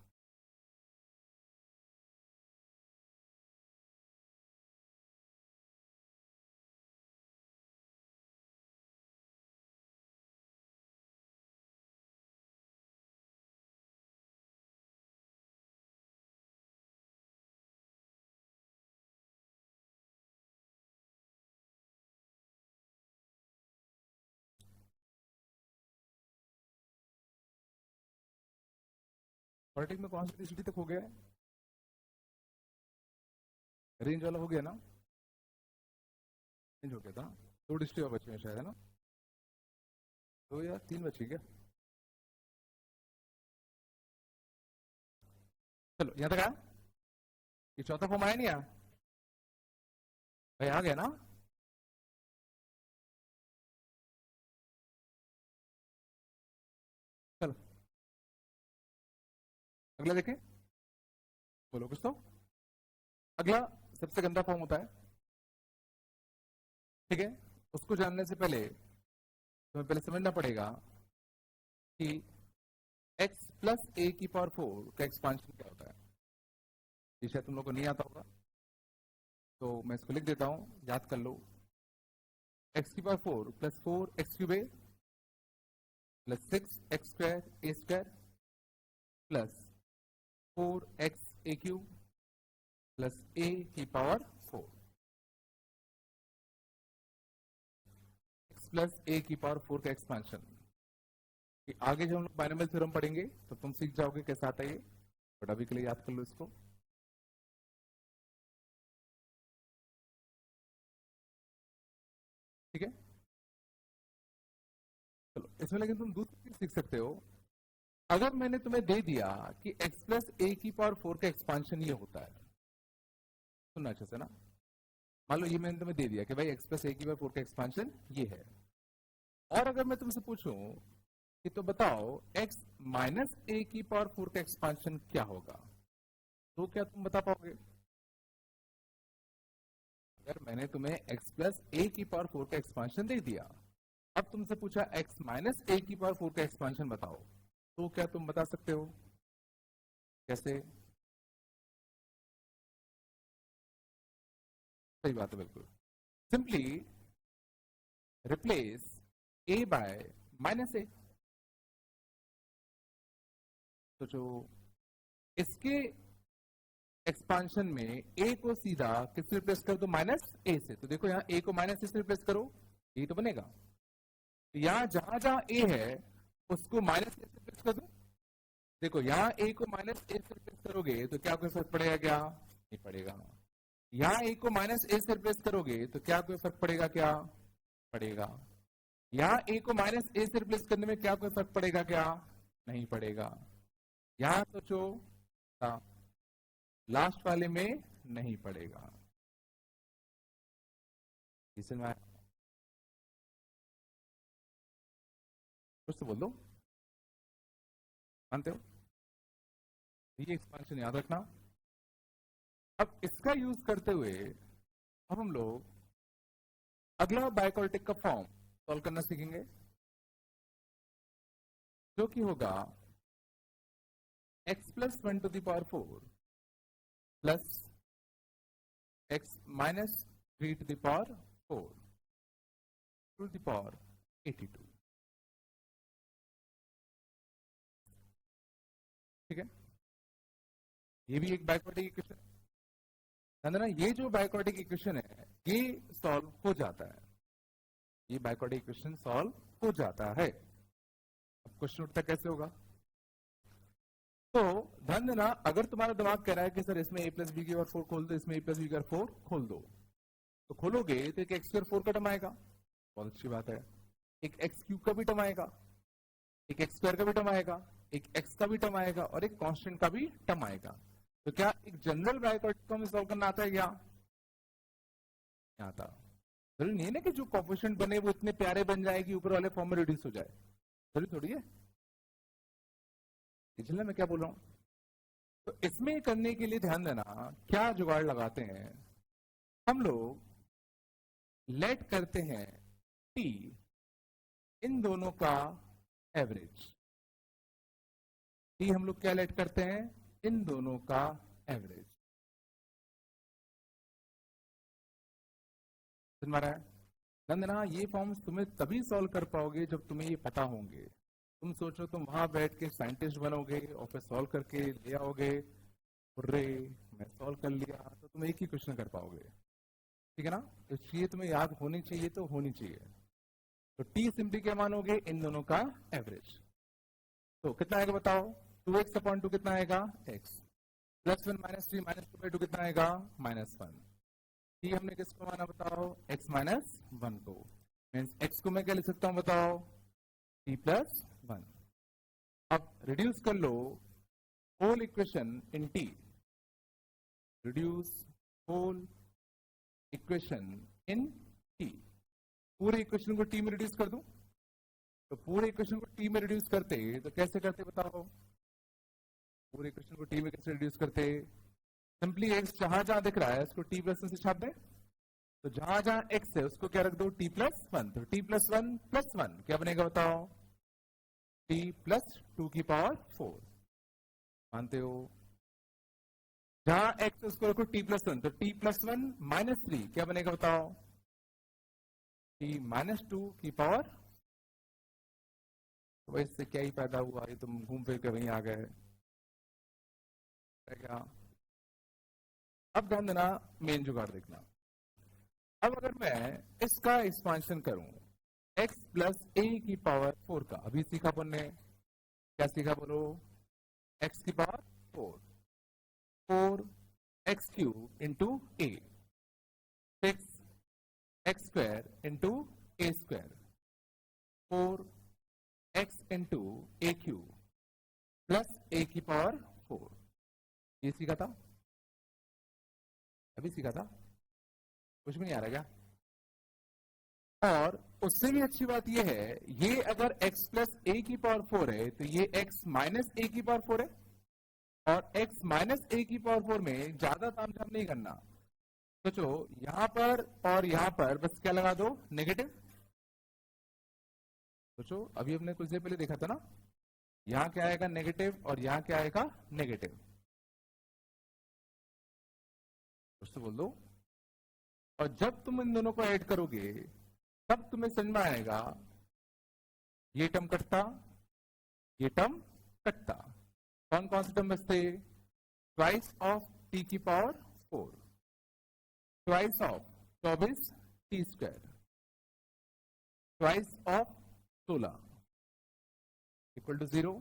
क्वाड्रेटिक में कौन सी डिस्ट्रीब्यूटी तक हो गया है? रेंज वाला हो गया ना? रेंज हो गया था, 2 डिस्ट्री और बचे हैं शायद, है ना? 2 या 3 बची क्या? चलो यहाँ तक आया, ये चौथा फॉर्म आया नहीं आया भाई? आ गया ना? चलो अगला देखें, बोलो कुछ तो। अगला सबसे गंदा फॉर्म होता है, ठीक है। उसको जानने से पहले तुम्हें पहले समझना पड़ेगा कि x प्लस a की पावर 4 का एक्सपांशन क्या होता है। ये शायद तुम लोग को नहीं आता होगा, तो मैं इसको लिख देता हूं, याद कर लो। x की power 4 plus 4x cube a plus 6x square a square plus 4x a cube plus a की पावर 4, x प्लस a की पावर 4 का एक्सपांशन। आगे जब हम लोग बाइनोमियल थ्योरम पढ़ेंगे तो तुम सीख जाओगे कैसा आता है ये, बट अभी के लिए याद कर लो इसको, ठीक है। चलो इसमें लेकिन तुम दूसरी चीज सीख सकते हो। अगर मैंने तुम्हें दे दिया कि x प्लस a की पावर 4 का एक्सपांशन ये होता है, सुनना अच्छे से ना, मान लो ये मैंने तुम्हें दे दिया कि भाई x प्लस a की पावर 4 का एक्सपांशन ये है, और अगर मैं तुमसे पूछूं कि तो बताओ x माइनस a की पावर 4 का एक्सपांशन क्या होगा, तो क्या तुम बता पाओगे? अगर मैंने तुम्हें x प्लस a की पावर 4 का एक्सपांशन दे दिया, अब तुमसे पूछा x माइनस a की पावर 4 का एक्सपांशन बताओ, तो क्या तुम बता सकते हो? कैसे? सही बात है बिल्कुल। Simply replace a by minus A. तो जो इसके एक्सपांशन में a को सीधा किससे रिप्लेस कर दो, माइनस a से। तो देखो यहाँ a को माइनस a से रिप्लेस करो, ये तो बनेगा। तो यहाँ जहां जहां a है उसको माइनस a से रिप्लेस कर दो। देखो यहाँ a को माइनस a से रिप्लेस करोगे तो क्या कोई फर्क पड़ेगा, क्या नहीं पड़ेगा। यहाँ a को माइनस a से रिप्लेस करोगे तो क्या कोई फर्क पड़ेगा, क्या पड़ेगा। यहाँ a को माइनस a से रिप्लेस करने में क्या कोई फर्क पड़ेगा, क्या नहीं पड़ेगा। यहाँ तो जो लास्ट वाले में नहीं पड़ेगा। इसमें कुछ तो बोल दो, मानते हो। ये एक्सपेंशन याद रखना। अब इसका यूज करते हुए अब हम लोग अगला बायक्वाड्रेटिक का फॉर्म सॉल्व करना सीखेंगे, जो कि होगा x plus 1 to the power 4 plus x minus 3 to the power 4 to the power 82। ठीक है, ये भी एक बायक्वाड्रेटिक इक्वेशन है ना। ये जो बायक्वाड्रेटिक इक्वेशन है ये सॉल्व हो जाता है, ये बायक्वाड्रेटिक इक्वेशन सॉल्व हो जाता है। अब क्वेश्चन उठता कैसे होगा। तो ध्यान देना, अगर तुम्हारा दिमाग कह रहा है कि सर इसमें a प्लस बी की पावर 4 खोल दो, इसमें a प्लस बी की पावर 4 खोल दो, तो खोलोगे तो एक x स्क्वायर 4 का टर्म आएगा, बहुत अच्छी बात है। एक x क्यूब का भी टर्म आएगा, एक x स्क्वायर का भी टर्म आएगा, एक x का भी टर्म आएगा और एक कांस्टेंट का भी टर्म आएगा। तो क्या एक जनरल बायक्वाड्रेटिक को हमें सॉल्व करना आता है क्या, आता। जरूरी नहीं है ना कि जो कोफिशिएंट बने वो इतने प्यारे बन जाए कि ऊपर वाले फॉर्म में रिड्यूस हो जाए, जरूरी थोड़ी है। इसलिए मैं क्या बोल रहा हूं, तो इसमें करने के लिए ध्यान देना क्या जुगाड़ लगाते हैं हम लोग। लेट करते हैं t इन दोनों का एवरेज। t हम लोग क्या लेट करते हैं, इन दोनों का एवरेज। समझ रहा है। ध्यान देना, ये फॉर्म्स तुम्हें तभी सॉल्व कर पाओगे जब तुम्हें ये पता होंगे। तुम सोचो तुम वहां बैठ के साइंटिस्ट बनोगे और फिर सॉल्व करके ले आओगे, रे मैं सॉल्व कर लिया, तो तुम एक ही क्वेश्चन कर पाओगे। ठीक है ना, इसलिए तुम्हें याद होनी चाहिए, तो होनी चाहिए। तो टी सिंपली क्या मानोगे, इन दोनों का एवरेज। तो कितना आएगा बताओ, 2x अपॉन 2 कितना आएगा, x plus 1 minus 3 minus 2 by 2 कितना आएगा, -1। टी हमने किसको माना बताओ, x माइनस 1 को। मीन्स x को मैं क्या लिख सकता हूं बताओ, t प्लस 1। अब रिड्यूस कर लो whole equation in t, reduce whole equation in t। पूरे इक्वेशन को t में रिड्यूस कर दूं, तो पूरे इक्वेशन को t में रिड्यूस करते तो कैसे करते बताओ, पूरे इक्वेशन को t में कैसे रिड्यूस करते। सिंपली x जहां जहां दिख रहा है उसको t प्लस 1 से छाप दें, तो जहां जहां x है उसको क्या रख दो, t प्लस 1। तो t प्लस 1 प्लस 1 क्या बनेगा बताओ, t प्लस 2 की पावर 4। मानते हो। जहां x उसको रखो t प्लस 1, तो t प्लस 1 माइनस 3 क्या बनेगा बताओ, t माइनस 2 की पावर। तो इससे क्या ही पैदा हुआ, ये तुम घूम फिर के वहीं आ गए क्या। अब ध्यान देना, मेन जुगाड़ देखना। अब अगर मैं इसका एक्सपांशन करूं x प्लस a की पावर 4 का, अभी सीखा अपन ने, क्या सीखा बोलो, x की power 4 x cube into a, 6 x square into a square, 4 x into a cube plus a की पावर 4। ये सीखा था, अभी सीखा था, कुछ भी नहीं आ रहा क्या। और उससे भी अच्छी बात यह है, ये अगर x प्लस a की पावर 4 है तो ये x माइनस a की पावर 4 है, और x माइनस a की पावर 4 में ज्यादा तामझाम नहीं करना। सोचो यहां पर और यहां पर बस क्या लगा दो, नेगेटिव। सोचो अभी हमने कुछ देर पहले देखा था ना, यहां क्या आएगा नेगेटिव और यहां क्या आएगा नेगेटिव। कुछ तो बोल दो। और जब तुम इन दोनों को ऐड करोगे तब तुम्हें समझ में आएगा ये टर्म कटता, ये टर्म कटता। कौन कौन से टर्म बचते? ट्वाइस ऑफ टी की power 4, twice of 24 t square, twice of 16 equal to 0।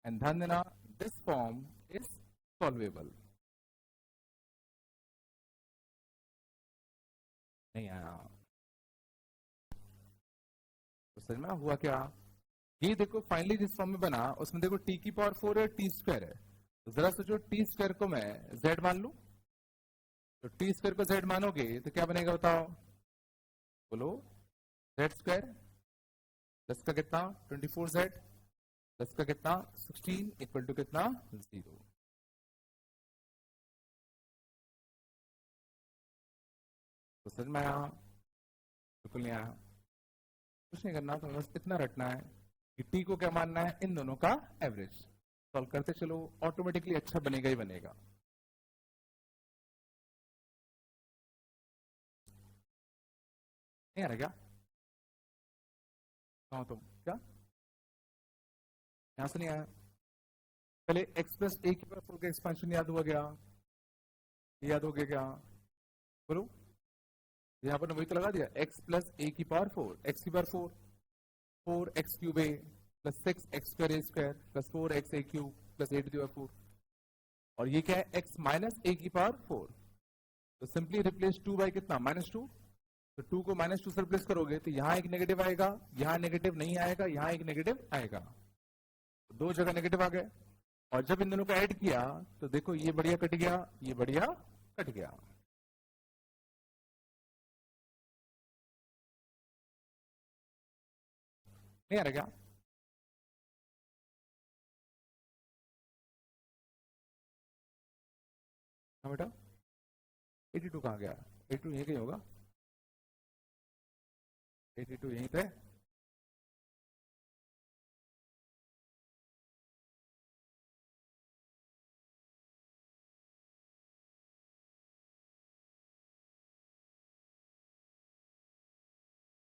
And ध्यान देना दिस फॉर्म इज सॉल्वेबल। नहीं आया तो समझ में हुआ क्या? ये देखो फाइनली जिस फॉर्म में बना उसमें देखो टी की पावर 4 है, टी स्क्वायर है। तो जरा सोचो टी स्क्वायर को मैं z मान लू, तो टी स्क्वायर को z मानोगे तो क्या बनेगा बताओ? बोलो z स्क्वायर प्लस का कितना 24z प्लस का कितना 16 इक्वल टू कितना 0। तो समझ में आया? बिल्कुल नहीं आया। कुछ नहीं करना, तो बस इतना रटना है कि टी को क्या मानना है? इन दोनों का एवरेज। सॉल्व करते चलो, ऑटोमेटिकली अच्छा बनेगा ही बनेगा। नहीं आ रहा क्या? कहा तुम क्या यहां से नहीं आया? पहले x प्लस ए की पावर 4 का एक्सपेंशन याद हुआ क्या? याद हो गया क्या? बोलो। यहाँ पर वही तो लगा दिया, x प्लस ए की पावर 4, x की पावर 4, 4x क्यूब ए प्लस 6x स्क्वायर ए स्क्वायर प्लस 4x ए क्यूब प्लस 8 की पावर 4। और ये क्या है? x माइनस ए की पावर 4। तो सिंपली रिप्लेस 2 बाई कितना -2। तो 2 को -2 से रिप्लेस करोगे तो यहाँ एक नेगेटिव आएगा, यहाँ नेगेटिव नहीं आएगा, यहाँ एक नेगेटिव आएगा। तो दो जगह नेगेटिव आ गए। और जब इन दोनों को ऐड किया तो देखो ये बढ़िया कट गया, ये बढ़िया कट गया। नहीं आ रहा क्या? हाँ बेटा 82 कहाँ गया? 82 यहीं कहीं होगा, 82 यहीं पे।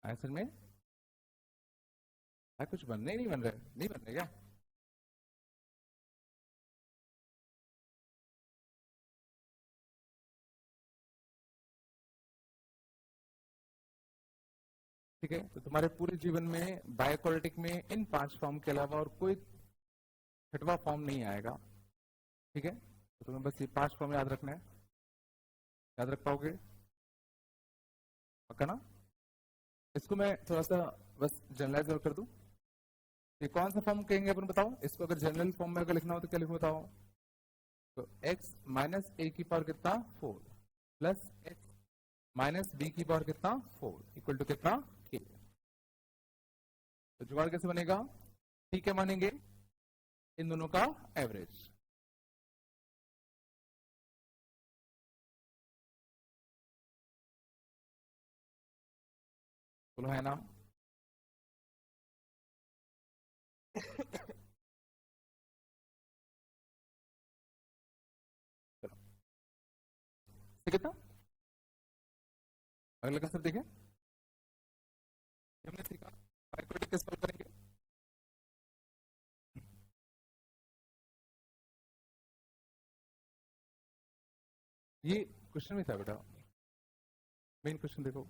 आंसर में कुछ बनने नहीं बन रहे, नहीं बन रहे क्या? ठीक है, तो तुम्हारे पूरे जीवन में बायोक्वालिटिक में इन 5 फॉर्म के अलावा और कोई छठवां फॉर्म नहीं आएगा। ठीक है, तो तुम्हें बस ये 5 फॉर्म याद रखना है। याद रख पाओगे? पक्का ना? इसको मैं थोड़ा सा बस जनरलाइज और कर दूं। ये कौन सा फॉर्म कहेंगे अपन बताओ? इसको अगर जनरल फॉर्म में अगर लिखना हो तो क्या लिखो बताओ? तो x माइनस ए की पावर कितना 4 प्लस x माइनस बी की पावर कितना 4 इक्वल टू कितना k। तो जुगाड़ कैसे बनेगा? ठीक है, मानेंगे इन दोनों का एवरेज। बोलो है ना? चलो कितना अगला कंसेप्ट देखें। हमने सीखा बायोक्वालिटिक कैसे सॉल्व करेंगे। ये क्वेश्चन भी था बेटा, मेन क्वेश्चन देखो।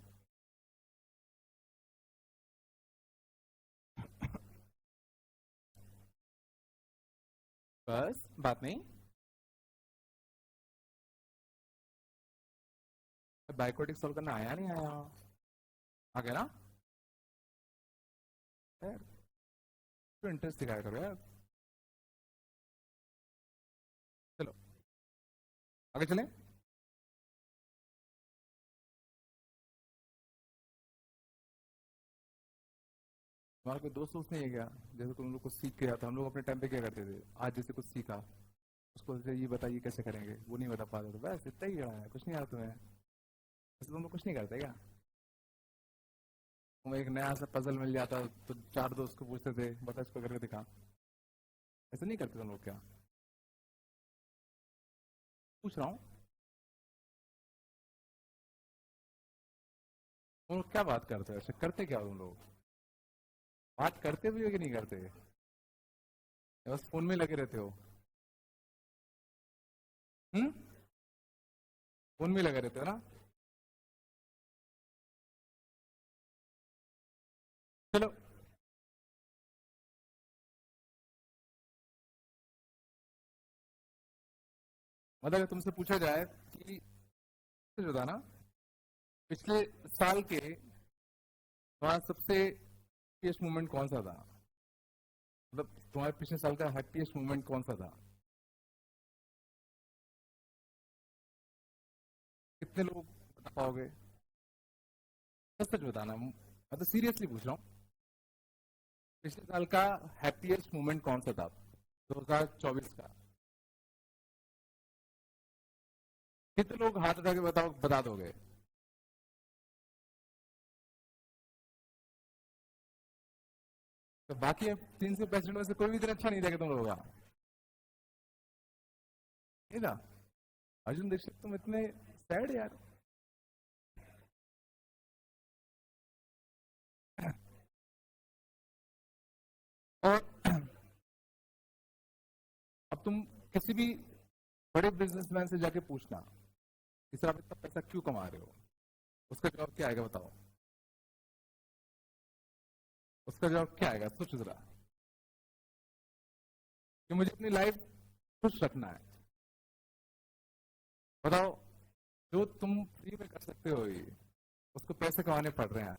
बस बात नहीं, बायोक्वालिटिक सॉल्व करना आया नहीं आया? आ गया ना? यार तो इंटरेस्ट दिखाया करो यार। चलो आगे चलें। तुम्हारा कोई दोस्त दोस्त नहीं है क्या? जैसे तुम लोग कुछ सीख के आता, हम लोग अपने टाइम पे क्या करते थे, आज जैसे कुछ सीखा उसको ये बताइए कैसे करेंगे, वो नहीं बता पाते, तो बस इतना ही है, कुछ नहीं आता तुम्हें? वैसे तुम लोग कुछ नहीं करते क्या? तुम्हें एक नया सा पजल मिल जाता तो 4 दोस्त को पूछते थे बता इसको करके दिखा। ऐसा नहीं करते तुम लोग क्या? पूछ रहा हूँ। तुम लोग क्या बात करते हो, ऐसे करते क्या हो तुम लोग? बात करते भी हो कि नहीं करते? या बस फोन में लगे रहते हो? हम्म? फोन में लगे रहते हो ना? चलो, मतलब अगर तुमसे पूछा जाए कि जो था ना, पिछले साल के तुम्हारा सबसे हैप्पीएस्ट मोमेंट कौन सा था? मतलब तुम्हारे पिछले साल का हैप्पीएस्ट मोमेंट कौन सा था? कितने लोग बता पाओगे? सच सच बताना, मैं तो सीरियसली पूछ रहा हूँ। पिछले साल का हैप्पीएस्ट मोमेंट कौन सा था 2024 का? कितने लोग हाथ उठा के बताओ, बता दोगे? तो बाकी 300 प्रेसिडेंट में से कोई भी इतना अच्छा नहीं था कि तुम लोगों का? नहीं था? अर्जुन दीक्षित तुम इतने सैड यार। और अब तुम किसी भी बड़े बिजनेसमैन से जाके पूछना कि सर आप इतना पैसा क्यों कमा रहे हो, उसका जवाब क्या आएगा बताओ? उसका जवाब क्या आएगा, सोचो जरा। कि मुझे अपनी लाइफ खुश रखना है। बताओ, जो तुम फ्री में कर सकते हो ये, उसको पैसे कमाने पड़ रहे हैं,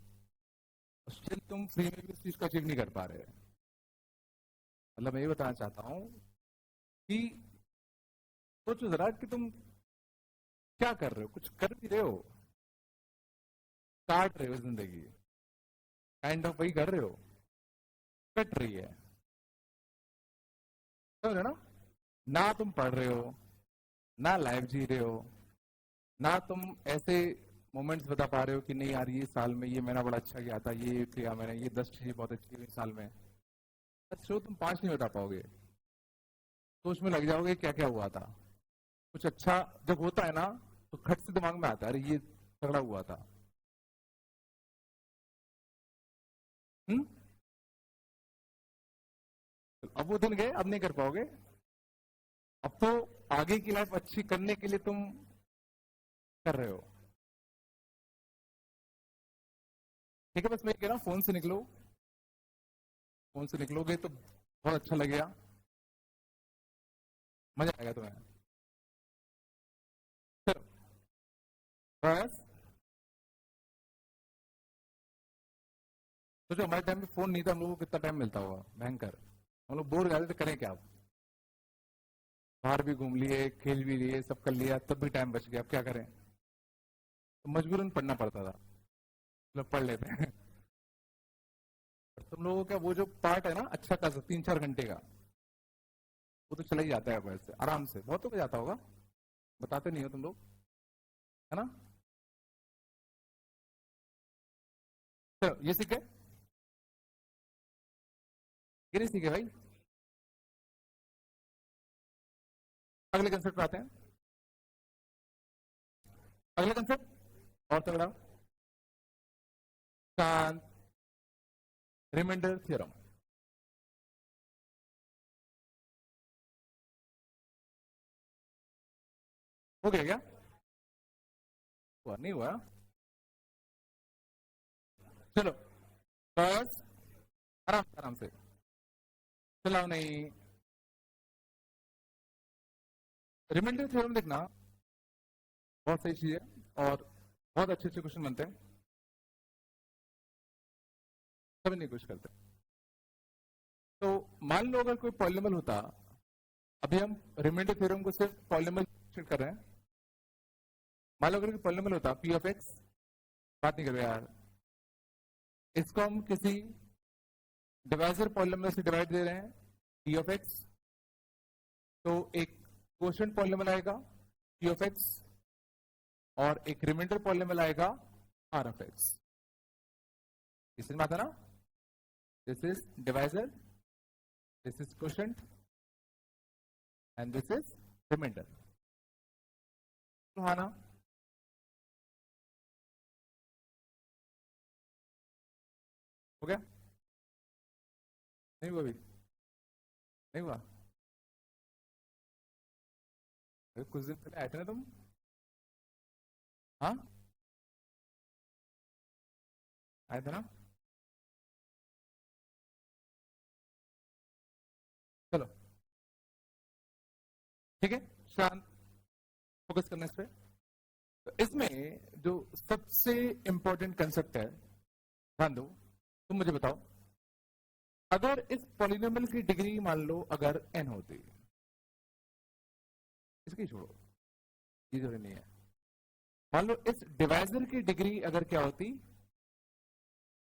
स्टिल तुम फ्री में भी उस चीज को अचीव नहीं कर पा रहे। मतलब मैं ये बताना चाहता हूँ कि सोचो जरा कि तुम क्या कर रहे हो, कुछ कर भी रहे हो, काट रहे हो जिंदगी, काइंड ऑफ वही कर रहे हो, कट रही है। समझ रहे हो ना? ना तुम पढ़ रहे हो, ना लाइफ जी रहे हो, ना तुम ऐसे मोमेंट्स बता पा रहे हो कि नहीं यार ये साल में ये महीना बड़ा अच्छा गया था, ये किया मैंने, ये 10 चीजें बहुत अच्छी हुई साल में। अच्छा, तुम 5 नहीं बता पाओगे, सोच में लग जाओगे क्या क्या हुआ था। कुछ अच्छा जब होता है ना, तो खट से दिमाग में आता है, अरे ये तगड़ा हुआ था। हम्म? अब वो दिन गए, अब नहीं कर पाओगे। अब तो आगे की लाइफ अच्छी करने के लिए तुम कर रहे हो। ठीक है, बस मैं कह रहा हूँ फोन से निकलो। फोन से निकलोगे तो बहुत अच्छा लगेगा, मजा आएगा तुम्हें। चलो, बस सोचो हमारे टाइम में फोन नहीं था, हम लोगों को कितना टाइम मिलता होगा भयंकर। हम लोग बोर हो जाते थे, करें क्या अब? बाहर भी घूम लिए, खेल भी लिए, सब कर लिया, तब भी टाइम बच गया, अब क्या करें? तो मजबूरन पढ़ना पड़ता था, मतलब पढ़ लेते हैं। तुम लोगों का वो जो पार्ट है ना अच्छा खासा 3-4 घंटे का, वो तो चला ही जाता है वैसे आराम से, बहुत हो जाता होगा। बताते नहीं हो तुम लोग, है ना? चलो ये सीखे, ये नहीं सीखे भाई। अगले कंसेप्ट पे आते हैं। अगला कंसेप्ट और तगड़ा, शांत, रिमाइंडर थ्योरम। हो गया क्या? हुआ नहीं हुआ? चलो, बस आराम से आराम से, चलाओ नहीं। रिमाइंडर थ्योरम देखना, बहुत सही चीज है और बहुत अच्छे अच्छे क्वेश्चन बनते हैं, समझने की कोशिश करते हैं। तो मान लो अगर कोई पॉलिनोमियल होता, अभी हम रिमाइंडर थ्योरम को सिर्फ पॉलिनोमियल कर रहे हैं। मान लो अगर कोई पॉलिनोमियल होता पी ऑफ एक्स, बात नहीं कर रहे यार, इसको हम किसी डिवाइजर पॉलिनोमियल से डिवाइड दे रहे हैं, पी ऑफ एक्स, तो एक क्वोशिएंट पॉलिनोमियल आएगा पी ऑफ एक्स, और एक रिमाइंडर पॉलिनोमियल आएगा आर ऑफ एक्स। इसमें आता ना, this is divisor, this is quotient, and this is remainder. तो हाँ ना? हो गया? नहीं हुआ? अभी नहीं हुआ? अरे कुछ दिन पहले आए थे ना तुम? हाँ, आए थे ना? चलो ठीक है, शांत, फोकस करना इस पे। तो इसमें जो सबसे इंपॉर्टेंट कंसेप्ट है, ध्यान दो। तुम मुझे बताओ, अगर इस पॉलिनोमियल की डिग्री मान लो अगर n होती, इसकी छोड़ो, ये जरूरी नहीं है। मान लो इस डिवाइजर की डिग्री अगर क्या होती,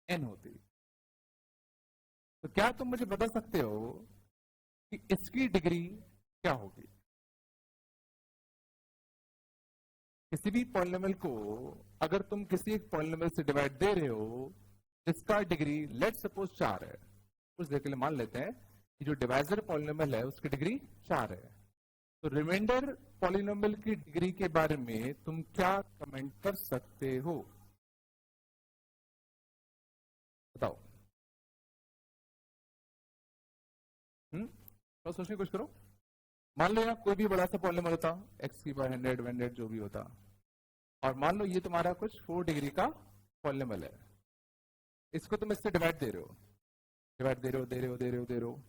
n होती, तो क्या तुम मुझे बता सकते हो कि इसकी डिग्री क्या होगी? किसी भी पॉलिनोमियल को अगर तुम किसी एक पॉलिनोमियल से डिवाइड दे रहे हो जिसका डिग्री लेट सपोज 4 है, उस देर के लिए मान लेते हैं कि जो डिवाइजर पॉलिनोमियल है उसकी डिग्री 4 है, तो रिमाइंडर पॉलिनोमियल की डिग्री के बारे में तुम क्या कमेंट कर सकते हो? बताओ। तो सोचने की कोशिश करो। मान लो यहाँ कोई भी बड़ा सा पॉलिनोमियल होता, एक्स की पावर 100 100 जो भी होता, और मान लो ये तुम्हारा कुछ 4 डिग्री का पॉलिनोमियल है, इसको तुम इससे डिवाइड दे रहे हो, डिवाइड दे रहे हो, दे रहे हो, दे रहे हो, दे रहे हो,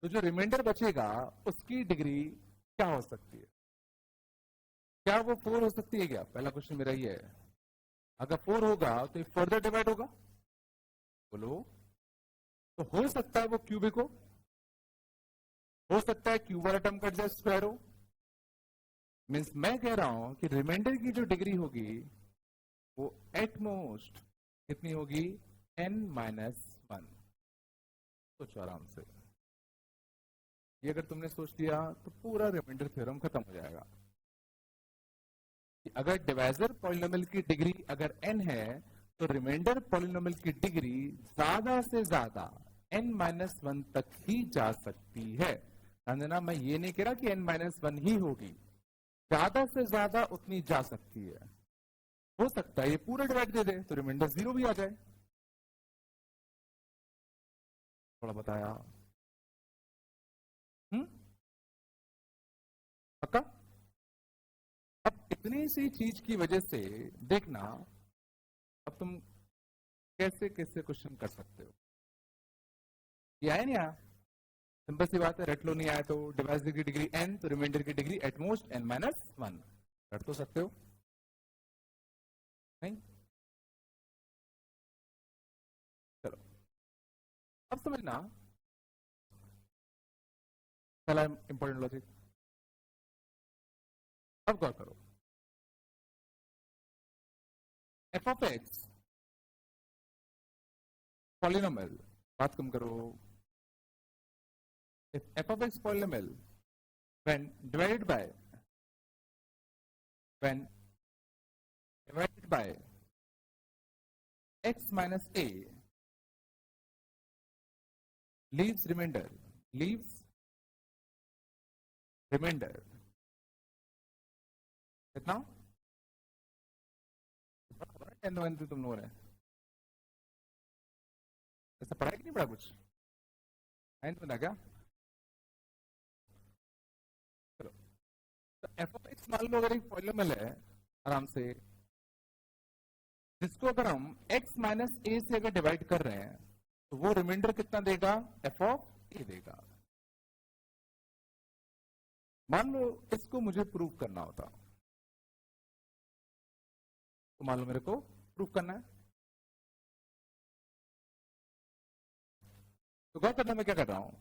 तो जो रिमाइंडर बचेगा उसकी डिग्री क्या हो सकती है? क्या वो 4 हो सकती है क्या? पहला क्वेश्चन मेरा ये है। अगर 4 होगा तो ये फर्दर डिवाइड होगा, बोलो। तो हो सकता है वो क्यूबिक हो सकता है क्यूब वाला टर्म कट जाए, स्क्वायर हो। मीन्स मैं कह रहा हूं कि रिमाइंडर की जो डिग्री होगी वो एट मोस्ट कितनी होगी? n-1। सोचो आराम से, ये अगर तुमने सोच लिया तो पूरा रिमाइंडर थ्योरम खत्म हो जाएगा। अगर डिवाइजर पॉलिनोमियल की डिग्री अगर n है तो रिमाइंडर पॉलिनोमियल की डिग्री ज्यादा से ज्यादा n-1 तक ही जा सकती है। ध्यान देना, मैं ये नहीं कह रहा कि n-1 ही होगी, ज्यादा से ज्यादा उतनी जा सकती है। हो सकता है ये पूरा डिवाइड दे दे तो रिमाइंडर 0 भी आ जाए। थोड़ा बताया? पक्का? अब इतनी सी चीज की वजह से देखना, अब तुम कैसे कैसे क्वेश्चन कर सकते हो। ये आया नहीं आया? सिंपल सी बात है, रट लो। नहीं आया तो डिवाइजर की डिग्री n, तो रिमाइंडर की डिग्री एटमोस्ट n-1। रट तो सकते हो, नहीं? चलो अब समझना, पहला इंपॉर्टेंट लॉजिक। अब गौर करो, एफ ऑफ एक्स पॉलिनोमियल, बात कम करो। If f of x polynomial when divided by x minus a leaves remainder कितना? तुम लोगों ने ऐसा पढ़ा कि नहीं पढ़ा? कुछ नाइन्थ में था क्या? चलो, तो एफ ऑफ एक्स मान लो अगर एक पॉलिनोमियल है, आराम से, जिसको अगर हम x माइनस ए से अगर डिवाइड कर रहे हैं तो वो रिमाइंडर कितना देगा? एफ ऑफ ए देगा। मान लो इसको मुझे प्रूव करना होता, तो मान लो मेरे को प्रूव करना है, तो क्या करना, मैं क्या कर रहा हूं,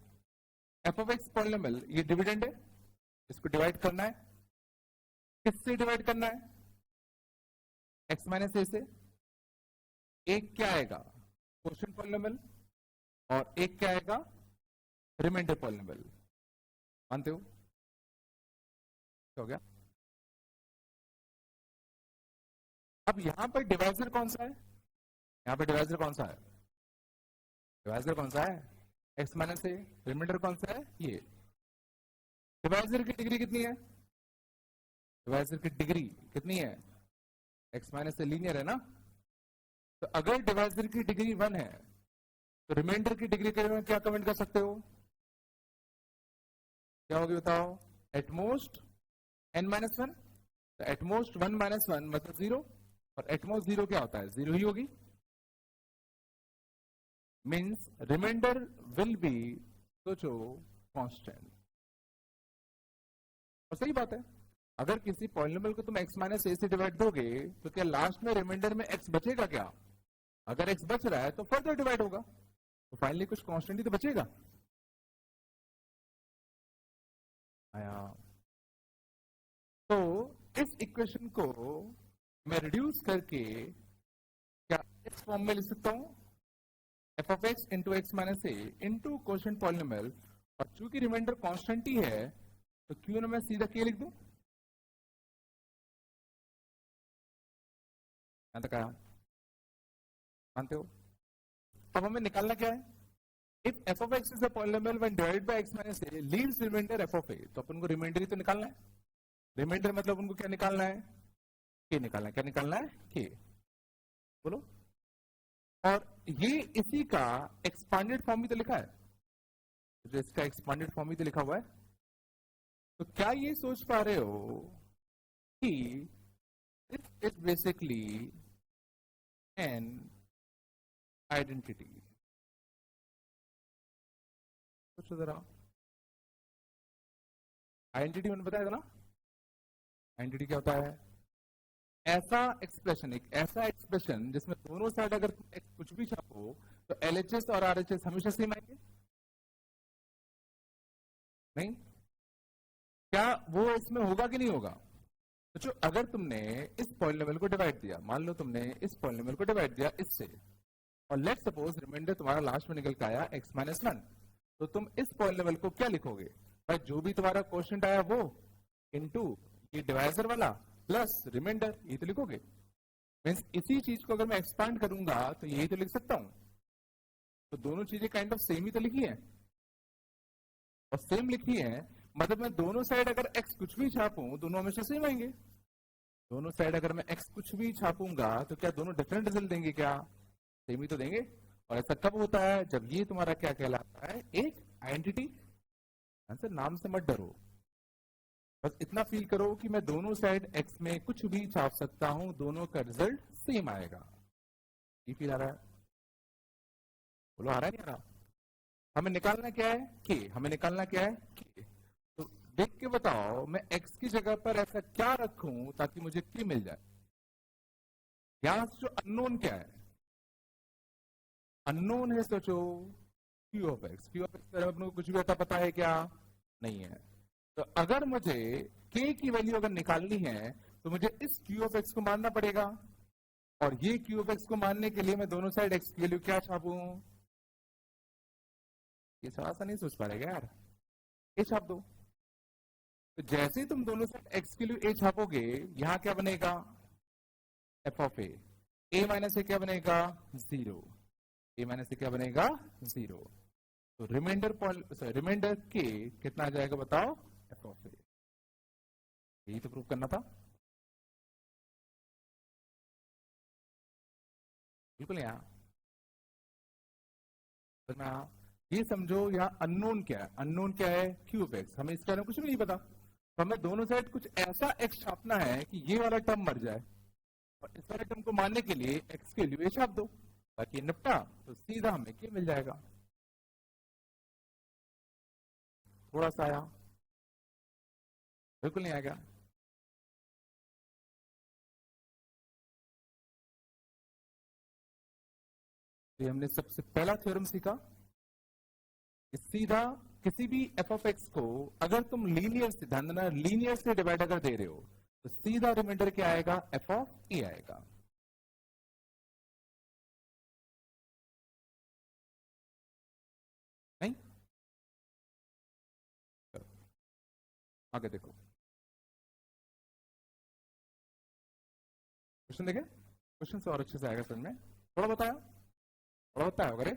एफ ऑफ एक्स पॉलिनोमियल ये डिविडेंड है, इसको डिवाइड करना है, किससे डिवाइड करना है? x माइनस ए से। एक क्या आएगा? क्वोशिएंट पॉलिनोमियल, और एक क्या आएगा? Remainder polynomial. मानते हो? क्या हो गया? अब यहां पर डिवाइजर कौन सा है? यहां पर डिवाइजर कौन सा है? डिवाइजर कौन सा है? x माइनस ए। रिमाइंडर कौन सा है? ये। डिवाइजर की डिग्री कितनी है? डिवाइजर की डिग्री कितनी है? x माइनस ए लीनियर है ना, तो अगर डिवाइजर की डिग्री 1 है तो रिमाइंडर की डिग्री के में क्या कमेंट कर सकते हो? क्या होगी बताओ? At most n minus one. तो एटमोस्ट 1 माइनस 1 मतलब 0, और एटमोस्ट 0 क्या होता है? 0 ही होगी। मीन्स रिमाइंडर विल बी, सोचो, कांस्टेंट। और सही बात है, अगर किसी पॉलिनोमियल को तुम x माइनस ए से डिवाइड दोगे तो क्या लास्ट में रिमाइंडर में x बचेगा क्या? अगर x बच रहा है तो फर्दर डिवाइड होगा, तो फाइनली कुछ कांस्टेंट ही तो बचेगा। आया। तो इस इक्वेशन को मैं रिड्यूस करके क्या इस फॉर्म में लिख सकता हूं? F of x into x minus A into quotient polynomial, और चूंकि रिमाइंडर कांस्टेंट ही है तो क्यों ना मैं सीधा के लिख दूं। यहां तक आया? मानते हो? अब हमें निकालना क्या है? If F of X is a polynomial when divided by X minus A leaves remainder F of A, तो अपन को रिमाइंडर ही तो निकालना है। रिमाइंडर मतलब उनको क्या निकालना है? के निकालना है। क्या निकालना है? के। बोलो। और ये इसी का एक्सपांडेड फॉर्म ही तो लिखा है, जो इसका एक्सपांडेड फॉर्म ही तो लिखा हुआ है। तो क्या ये सोच पा रहे हो कि this is basically an identity? सोचो जरा, आइडेंटिटी मैंने बताया था ना। आइडेंटिटी क्या होता है? ऐसा एक्सप्रेशन, एक ऐसा एक्सप्रेशन जिसमें दोनों साइड अगर कुछ भी छापो तो एलएचएस और आरएचएस हमेशा सेम आएंगे। नहीं? क्या वो इसमें होगा कि नहीं होगा? तो जो अगर तुमने इस पॉलिनोमियल को डिवाइड दिया, मान लो तुमने इस पॉलिनोमियल को डिवाइड दिया इससे, और लेट सपोज रिमाइंडर तुम्हारा लास्ट में निकल के आया x माइनस वन, तो तुम इस पॉलिनोमियल को क्या लिखोगे भाई? जो भी तुम्हारा क्वेश्चन आया वो इनटू ये डिवाइजर वाला प्लस रिमाइंडर, ये तो लिखोगे। मीन्स इसी चीज को अगर मैं एक्सपांड करूंगा तो यही तो लिख सकता हूं। तो दोनों चीजें काइंड ऑफ सेम ही तो लिखी है, और सेम लिखी है मतलब मैं दोनों साइड अगर x कुछ भी छापूं दोनों हमेशा सेम आएंगे। दोनों साइड अगर मैं x कुछ भी छापूंगा तो क्या दोनों डिफरेंट रिजल्ट देंगे? क्या सेम ही तो देंगे। और ऐसा कब होता है? जब ये तुम्हारा क्या कहलाता है? एक आइडेंटिटी। आंसर नाम से मत डरो, बस इतना फील करो कि मैं दोनों साइड x में कुछ भी छाप सकता हूं, दोनों का रिजल्ट सेम आएगा। ये फील आ रहा है? बोलो, आ रहा है नहीं आ रहा? हमें निकालना क्या है? के। हमें निकालना क्या है? के। तो देख के बताओ मैं x की जगह पर ऐसा क्या रखूं ताकि मुझे के मिल जाए। यहां से जो अननोन क्या है? अननोन है, सोचो, Q of x. Q of x अपने को कुछ भी आता पता है क्या? नहीं है। तो अगर मुझे k की वैल्यू अगर निकालनी है तो मुझे इस क्यू ऑफ एक्स को मानना पड़ेगा, और ये क्यू ऑफ एक्स को मानने के लिए मैं दोनों साइड x की वैल्यू क्या छापूं? ये थोड़ा सा नहीं सोच पा रहे यार, ए छाप दो। तो जैसे ही तुम दोनों साइड x के लिए a छापोगे, यहां क्या बनेगा? एफ ऑफ ए माइनस ए क्या बनेगा? जीरो। ए माइनस ए क्या बनेगा? जीरो। तो रिमाइंडर के कितना आ जाएगा बताओ? एफ ऑफ ए। यही तो प्रूव करना था। बिल्कुल। यहाँ तो मैं ये समझो, यहाँ अननोन क्या है? अननोन क्या है? Cube x. हमें इसके बारे में कुछ भी नहीं पता, तो हमें दोनों साइड कुछ ऐसा एक्स छापना है कि ये वाला टर्म मर जाए, और इस वाले टर्म को मानने के लिए एक्स के लिए छाप दो, बाकी निपटा। तो सीधा हमें क्या मिल जाएगा? थोड़ा सा आया? बिल्कुल नहीं आएगा। तो हमने सबसे पहला थ्योरम सीखा कि सीधा किसी भी एफ ऑफ एक्स को अगर तुम लीनियर से, ध्यान देना, लीनियर से डिवाइड अगर दे रहे हो तो सीधा रिमाइंडर क्या आएगा? एफ ऑफ ए आएगा। नहीं? आगे देखो, क्वेश्चन देखें। क्वेश्चन से और अच्छे से आएगा समझ में। थोड़ा बताया, थोड़ा बताया अगर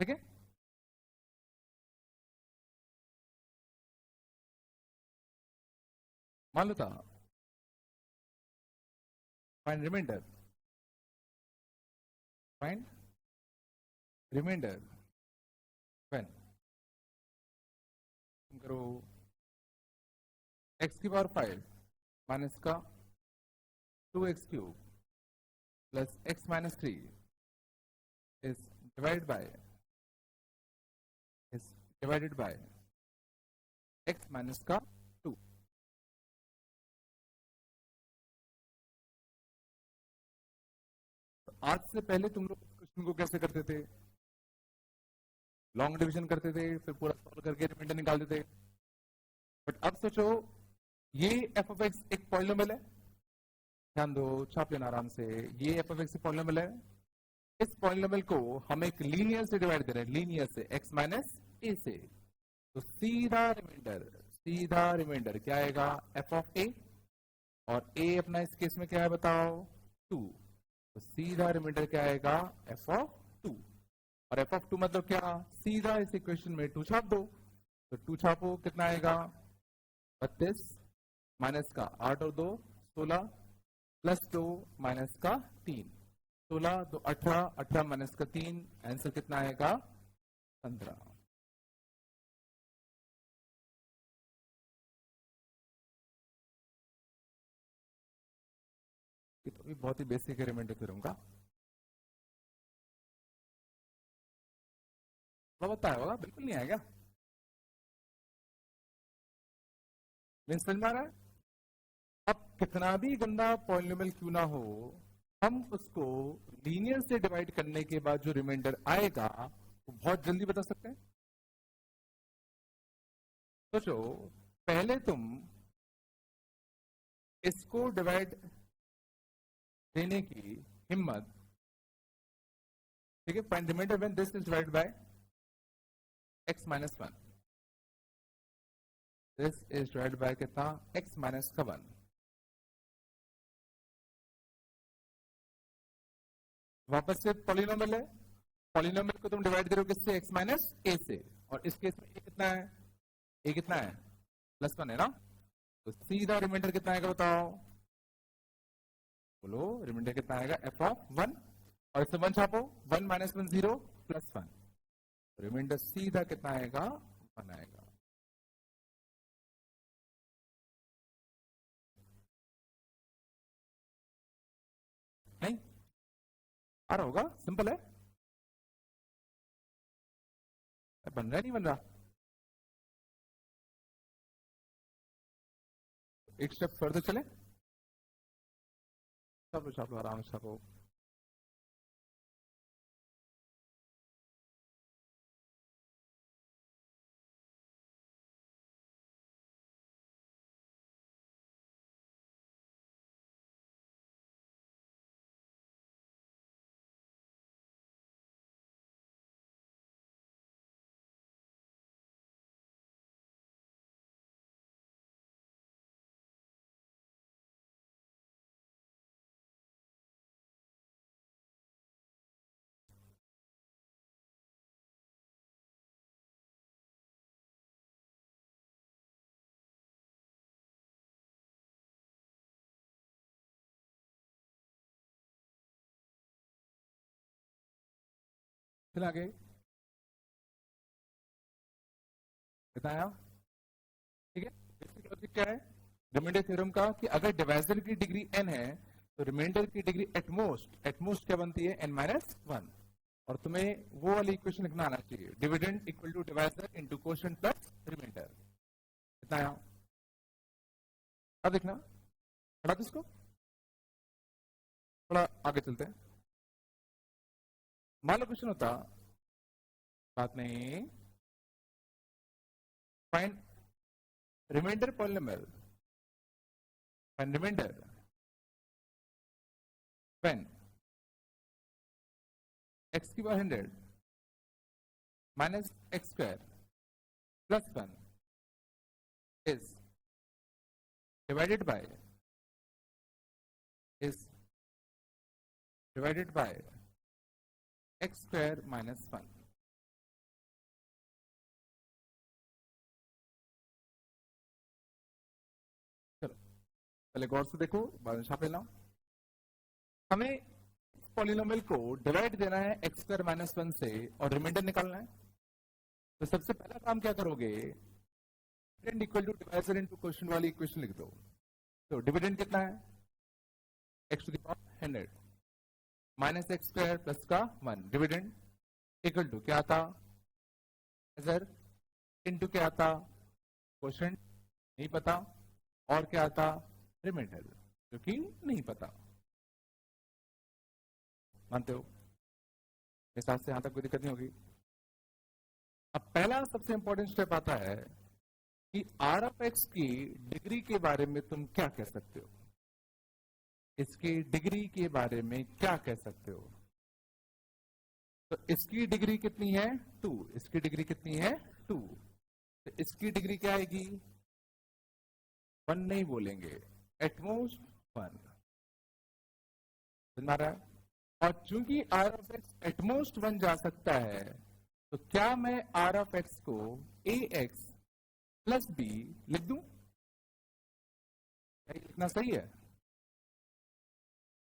ठीक है, मान लो था find remainder, find remainder when, तुम करो x की पावर 5 माइनस का 2x cube plus x minus 3 is divided by x minus का 2। आज से पहले तुम लोग क्वेश्चन को कैसे करते थे, लॉन्ग डिवीजन करते थे, फिर पूरा सॉल्व करके रिमाइंडर निकालते थे। बट अब सोचो ये एफ ऑफ एक्स एक पॉलिनोमियल है, ध्यान दो, छाप लेना आराम से, ये एफ ऑफ एक्स एक पॉलिनोमियल है, इस पॉलिनोमियल को हम एक लीनियर से डिवाइड कर रहे हैं, लीनियर से x माइनस ए से, तो सीधा रिमाइंडर क्या आएगा, एफ ऑफ ए, और ए अपना इस केस में क्या है बताओ, 2, तो सीधा रिमाइंडर क्या आएगा, एफ ऑफ 2, और एफ ऑफ 2 मतलब क्या, सीधा इस इक्वेशन में 2 छाप दो, तो 2 छापो कितना आएगा 32 माइनस का 8 और 2 16 प्लस 2 माइनस का 3, 16 तो 18, 18 माइनस का 3, आंसर कितना आएगा 15। ये तो भी बहुत ही बेसिक रिमाइंडर करूंगा, बताया होगा, बिल्कुल नहीं आएगा, मीन्स समझ में आ रहा है। अब कितना भी गंदा पॉलिनोमियल क्यों ना हो, हम उसको लीनियर से डिवाइड करने के बाद जो रिमाइंडर आएगा वो बहुत जल्दी बता सकते हैं। सोचो पहले तुम इसको डिवाइड देने की हिम्मत, ठीक है, find remainder when this is divided by x minus 1, this is divided by कितना, x माइनस का 1, वापस से पॉलिनोमियल है, पॉलिनोमियल को तुम डिवाइड करो किससे, x माइनस ए से, और इस केस में ए कितना है, ए कितना है +1 है ना, तो सीधा रिमाइंडर कितना आएगा बताओ, बोलो रिमाइंडर कितना आएगा, एफ ऑफ 1, और इसमें 1 छापो, 1 माइनस 1 0 प्लस 1, रिमाइंडर सीधा कितना आएगा 1 आएगा। नहीं आ रहा होगा, सिंपल है, बन रहा नहीं बन रहा, एक स्टेप फर्दर चले, छापो आराम से छापो, फिर आगे बताया, ठीक है, बेसिक लॉजिक क्या है रिमाइंडर थ्योरम का, कि अगर डिवाइजर की डिग्री n है तो रिमाइंडर की डिग्री एटमोस्ट क्या बनती है, n माइनस 1, और तुम्हें वो वाली इक्वेशन लिखना आना चाहिए, dividend equal to divisor into quotient plus remainder, बताया। अब देखना, पढ़ा इसको, थोड़ा आगे चलते हैं, मान लो क्वेश्चन होता, बात नहीं, find remainder polynomial, find remainder when x की power 100 minus x square plus 1 is divided by x square minus 1, पहले गौर से देखो, बाद में छाप लेना। हमें पॉलिनोमियल को डिवाइड देना है एक्स स्क्वायर माइनस 1 से और रिमाइंडर निकालना है। तो सबसे पहला काम क्या करोगे, dividend equal to divisor into question वाली इक्वेशन लिख दो। तो डिविडेंड कितना है, x to the power 100 minus x square plus का 1, डिविडेंड इक्वल टू क्या आता, डिवाइजर इनटू क्या आता, क्वोशिएंट नहीं पता, और क्या आता, रिमाइंडर जो कि नहीं पता। मानते हो मेरे साथ से यहां तक कोई दिक्कत नहीं होगी। अब पहला सबसे इंपॉर्टेंट स्टेप आता है कि आर ऑफ एक्स की डिग्री के बारे में तुम क्या कह सकते हो, इसकी डिग्री के बारे में क्या कह सकते हो। तो इसकी डिग्री कितनी है 2, इसकी डिग्री कितनी है 2, तो इसकी डिग्री क्या आएगी 1 नहीं बोलेंगे, एटमोस्ट 1, समझ रहा है। और चूंकि आर ऑफ एक्स एटमोस्ट 1 जा सकता है, तो क्या मैं आर ऑफ एक्स को ए एक्स प्लस बी लिख दूं, लिखना सही है,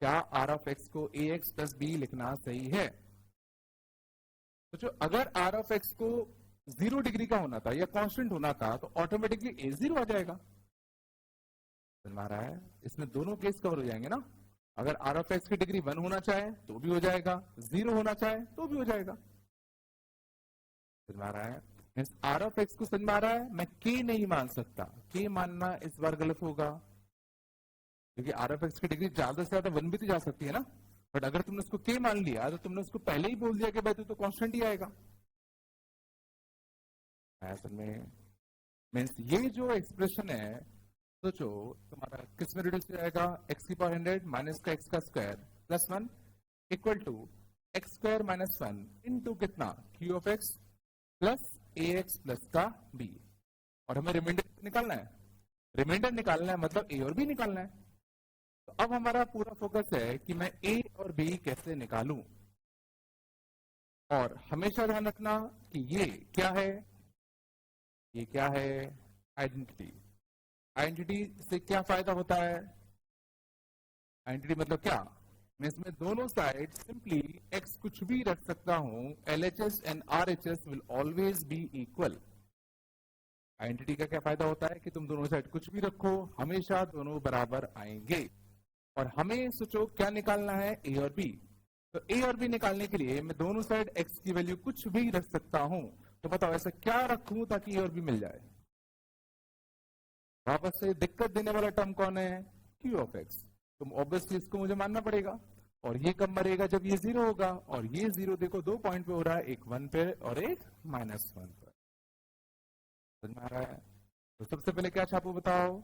क्या आर ऑफ एक्स को ए एक्स प्लस बी लिखना सही है। तो जो अगर आर ऑफ एक्स को 0 डिग्री का होना था या कांस्टेंट होना था, तो ऑटोमेटिकली ए 0 आ जाएगा, समझ रहा है। इसमें दोनों केस कवर हो जाएंगे ना, अगर आर ऑफ एक्स की डिग्री 1 होना चाहे तो भी हो जाएगा, 0 होना चाहे तो भी हो जाएगा, समझ रहा है। आर ऑफ एक्स को समझ में आ रहा है, मैं के नहीं मान सकता, के मानना इस बार गलत होगा, क्योंकि आर ऑफ एक्स की डिग्री ज्यादा से ज्यादा 1 भी तो जा सकती है ना, बट अगर तुमने उसको के मान लिया तो तुमने उसको पहले ही बोल दिया कि भाई तो कांस्टेंट ही आएगा। असल में मीन्स ये जो एक्सप्रेशन है, सोचो तुम्हारा किस में रिड्यूस हो जाएगा, एक्स की पावर 100 माइनस का एक्स का square plus 1 equal to X square minus 1 into कितना Q of X plus A x plus का बी, और हमें रिमाइंडर निकालना है, रिमाइंडर निकालना है मतलब ए और बी निकालना है। तो अब हमारा पूरा फोकस है कि मैं ए और बी कैसे निकालूं, और हमेशा ध्यान रखना कि ये क्या है, ये क्या है आइडेंटिटी। आइडेंटिटी से क्या फायदा होता है, आइडेंटिटी मतलब क्या, मैं इसमें दोनों साइड सिंपली x कुछ भी रख सकता हूं, LHS and RHS will always be equal. Identity का क्या फायदा होता है कि तुम दोनों साइड कुछ भी रखो, हमेशा दोनों बराबर आएंगे। और हमें सोचो क्या निकालना है, ए और बी। तो ए और बी निकालने के लिए मैं दोनों साइड x की वैल्यू कुछ भी रख सकता हूं। तो बताओ ऐसा क्या रखूं ताकि ए और बी मिल जाए। वापस से दिक्कत देने वाला टर्म कौन है, क्यू ऑफ एक्स। तुम ऑब्वियसली इसको मुझे मानना पड़ेगा, और ये कब मरेगा, जब ये 0 होगा, और ये 0 देखो 2 पॉइंट पे हो रहा है, एक 1 पे और एक -1 पर, समझ में आ रहा है। तो सबसे पहले क्या छापो बताओ,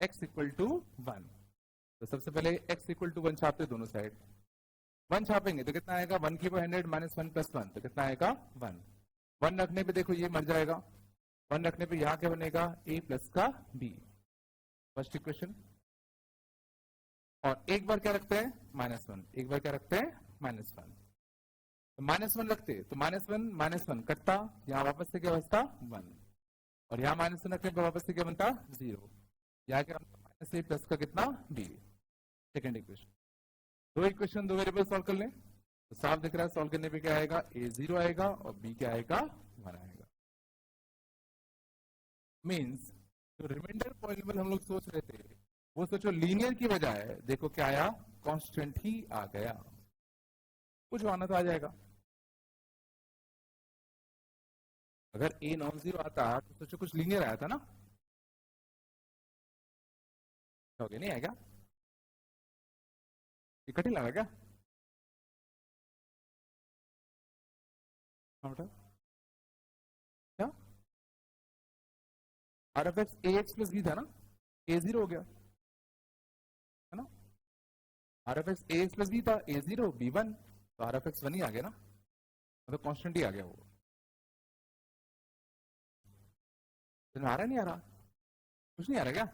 x इक्वल टू 1। तो सबसे पहले x इक्वल टू 1 छापते दोनों साइड, 1 छापेंगे तो कितना आएगा 1 की पावर 100 माइनस 1 प्लस 1, तो कितना आएगा 1। 1 रखने पे देखो ये मर जाएगा, 1 रखने पे यहां क्या बनेगा, a प्लस का b, फर्स्ट इक्वेशन। और एक बार क्या रखते हैं -1, एक बार क्या रखते हैं -1, तो -1 रखते तो -1 कटता, यहाँ वापस से क्या बचता 1, और यहाँ -1 रखने पर वापस से क्या बनता 0, यहाँ क्या बनता -a प्लस का कितना b, सेकेंड इक्वेशन। दो इक्वेशन दो वेरिएबल सॉल्व कर लें तो साफ दिख रहा है, सॉल्व करने पे क्या आएगा, a 0 आएगा और b क्या आएगा 1 आएगा। मीन्स जो रिमाइंडर पॉलिनोमियल हम लोग सोच रहे थे, वो सोचो लीनियर की बजाय देखो क्या आया, कांस्टेंट ही आ गया, कुछ आना तो आ जाएगा। अगर a नॉन जीरो आता तो सोचो कुछ लीनियर आया था ना, हो गया नहीं आएगा, ये कठिन लगा क्या, क्या आर एफ एक्स ए एक्स प्लस बी था ना, ए 0 हो गया है ना, आर एफ एक्स ए एक्स प्लस बी था, ए 0 बी 1, तो आर एफ एक्स 1 ही आ गया ना, मतलब कांस्टेंट ही आ गया वो। आ रहा नहीं आ रहा, कुछ नहीं आ रहा क्या,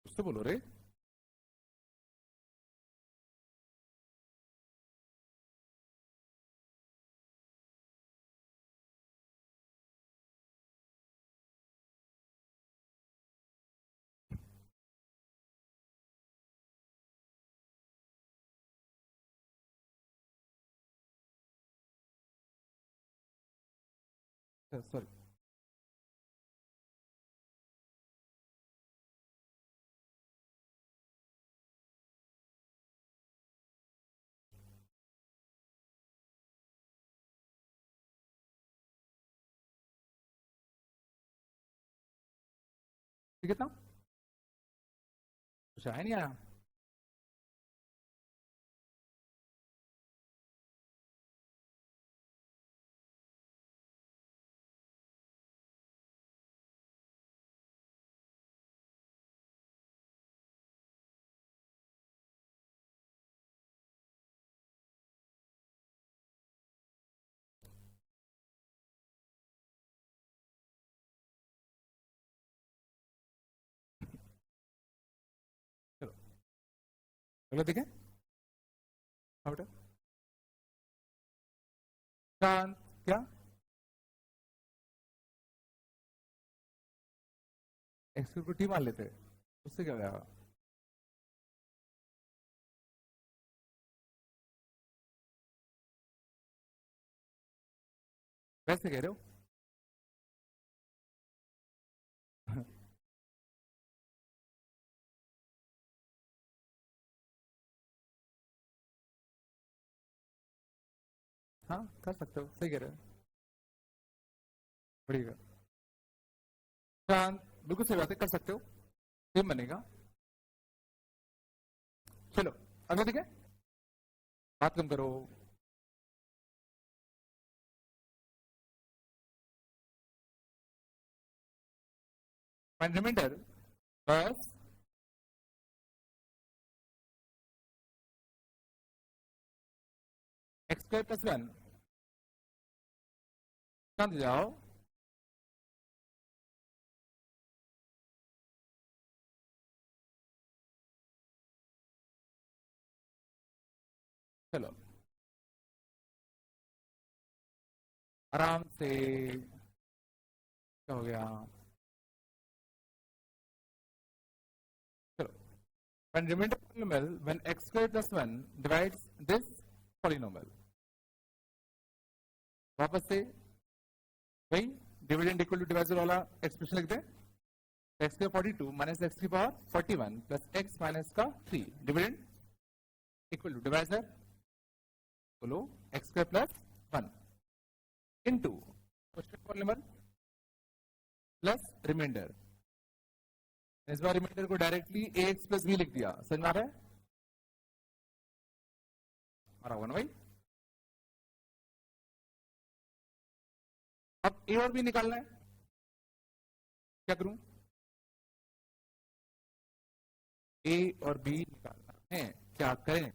कुछ तो बोलो रे। सॉरी, ठीक है ना, कुछ आया नहीं आया? चलो अगला देखें। हाँ बेटा, शांत, क्या एक्स को टी मान लेते हैं, उससे क्या होगा? वैसे कह रहे हो? हाँ कर सकते हो, सही कह रहे हो, बढ़िया, शांत, बिल्कुल सही बात है, कर सकते हो, सेम बनेगा। चलो अगला देखें, बात कम करो। फाइंड रिमाइंडर, बस एक्स स्क्वायर प्लस वन, शांत हो जाओ, चलो आराम से, क्या हो गया? चलो, when remainder polynomial when x square plus 1 divides this polynomial, वापस से वही डिविडेंड इक्वल टू डिवाइजर वाला एक्सप्रेशन लिखते हैं, एक्स की 42 माइनस एक्स की पावर 41 प्लस एक्स माइनस का 3, डिविडेंड इक्वल टू डिवाइजर, बोलो x square plus 1 into question polynomial plus remainder. इस बार रिमाइंडर को directly a x plus b लिख दिया, समझ में आ रहा है? आ रहा होगा ना भाई? अब ए और बी निकालना है, क्या करूं? ए और बी निकालना है, क्या करें?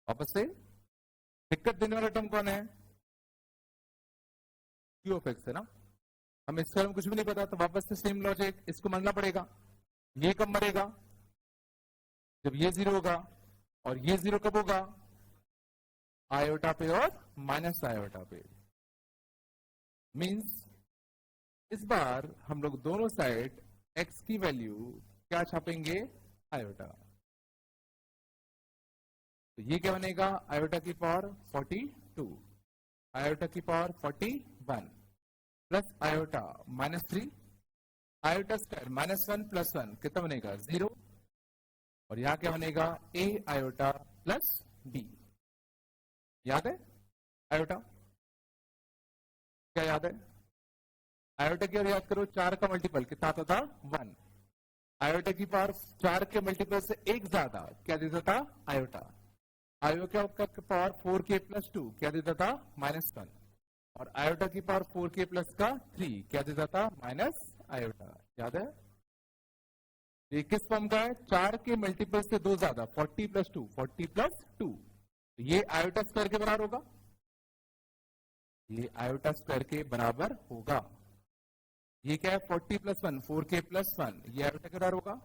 वापस से दिक्कत देने वाला टर्म कौन है? क्यू ऑफ एक्स है ना, हमें इसके बारे में कुछ भी नहीं पता, तो वापस से सेम लॉजिक, इसको मानना पड़ेगा। ये कब मरेगा? जब ये जीरो होगा, और ये जीरो कब होगा? आयोटा पे और माइनस आयोटा पे। मींस इस बार हम लोग दोनों साइड x की वैल्यू क्या छापेंगे? आयोटा। तो ये क्या बनेगा? आयोटा की पावर 42, आयोटा की power 41 plus iota minus 3, iota square minus 1 plus 1 कितना बनेगा? 0, और यहां क्या बनेगा? a iota plus b। याद है आयोटा? क्या याद है? आयोटा की ओर याद करो, 4 का मल्टीपल कितना आता था? 1। आयोटा की पावर 4 के मल्टीपल से एक ज्यादा क्या देता था? आयोटा। आयोटा का पावर 4k प्लस 2 क्या देता था? -1। और आयोटा की पावर 4k प्लस का 3 क्या देता था? Minus iota. याद है? ये किस फॉर्म का है? 4 के मल्टीपल से दो ज्यादा, 40 प्लस 2, 40 प्लस 2, ये आयोटा स्क्वायर के बराबर होगा, ये आयोटा स्क्वायर के बराबर होगा। ये क्या है? 40 प्लस 1, 4k प्लस 1, ये आयोटा के बराबर होगा,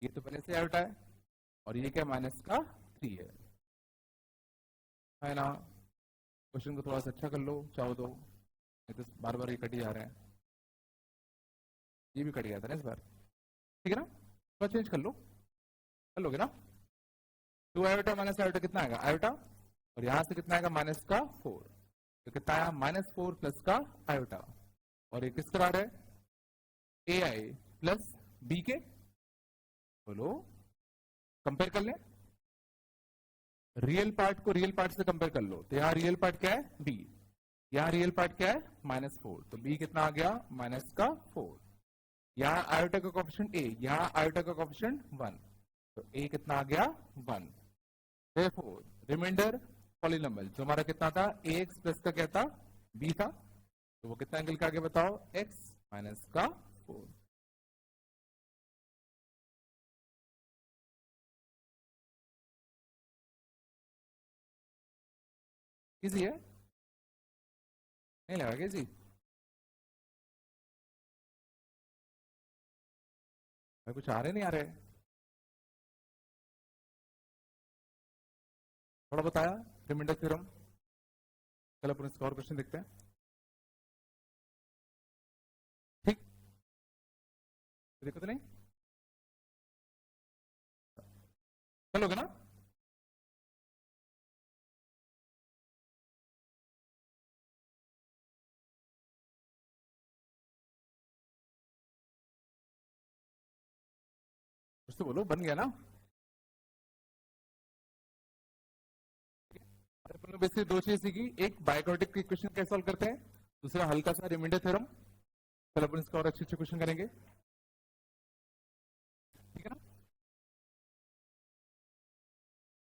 ये तो पहले से आयोटा है, और ये क्या? माइनस का 3 है ना? क्वेश्चन को थोड़ा सा अच्छा कर लो, चाहो तो, नहीं तो बार बार ये कट ही जा रहे हैं, ये भी कट गया था ना इस बार। ठीक है ना, थोड़ा चेंज कर लोगे ना। 2 आयोटा माइनस आयोटा कितना आएगा आयोटा, और यहां से कितना आएगा माइनस का 4, तो कितना आया -4 प्लस का आयोटा, और ये किस तरह है ए आई प्लस बी के, बोलो कंपेयर कर लें, रियल पार्ट को रियल पार्ट से कंपेयर कर लो, तो यहाँ रियल पार्ट क्या है बी, यहाँ रियल पार्ट क्या है -4, तो बी कितना आ गया माइनस का 4, यहाँ आयोटा का कोएफिशिएंट ए, यहाँ आयोटा का कोएफिशिएंट 1, तो ए कितना आ गया 1, therefore रिमाइंडर पॉलिनोमियल जो हमारा कितना था ax प्लस का क्या था b था, तो वो कितना एंगल का आगे बताओ x माइनस का 4। इजी है, नहीं लगा क्या इजी, कुछ आ रहे नहीं आ रहे, थोड़ा बताया रिमाइंडर थ्योरम। चलो अपन इसका और क्वेश्चन देखते हैं, ठीक, दिक्कत नहीं, चलोगे ना। कुछ तो बोलो, बन गया ना। बेसिक दो चीज सीखी, एक बायोक्वाड्रेटिक इक्वेशन कैसे सॉल्व करते हैं, दूसरा हल्का सा रिमाइंडर थ्योरम। चलो अपन इसका और अच्छे अच्छे क्वेश्चन करेंगे, ठीक है ना।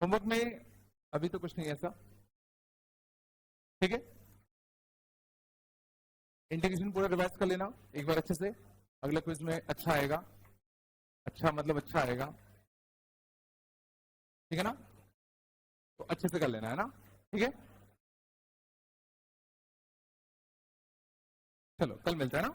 होमवर्क में अभी तो कुछ नहीं ऐसा, ठीक है, इंटीग्रेशन पूरा रिवाइज कर लेना एक बार अच्छे से, अगले क्विज में अच्छा आएगा, अच्छा मतलब अच्छा आएगा, ठीक है ना, तो अच्छे से कर लेना है ना, ठीक है। चलो कल मिलते हैं ना।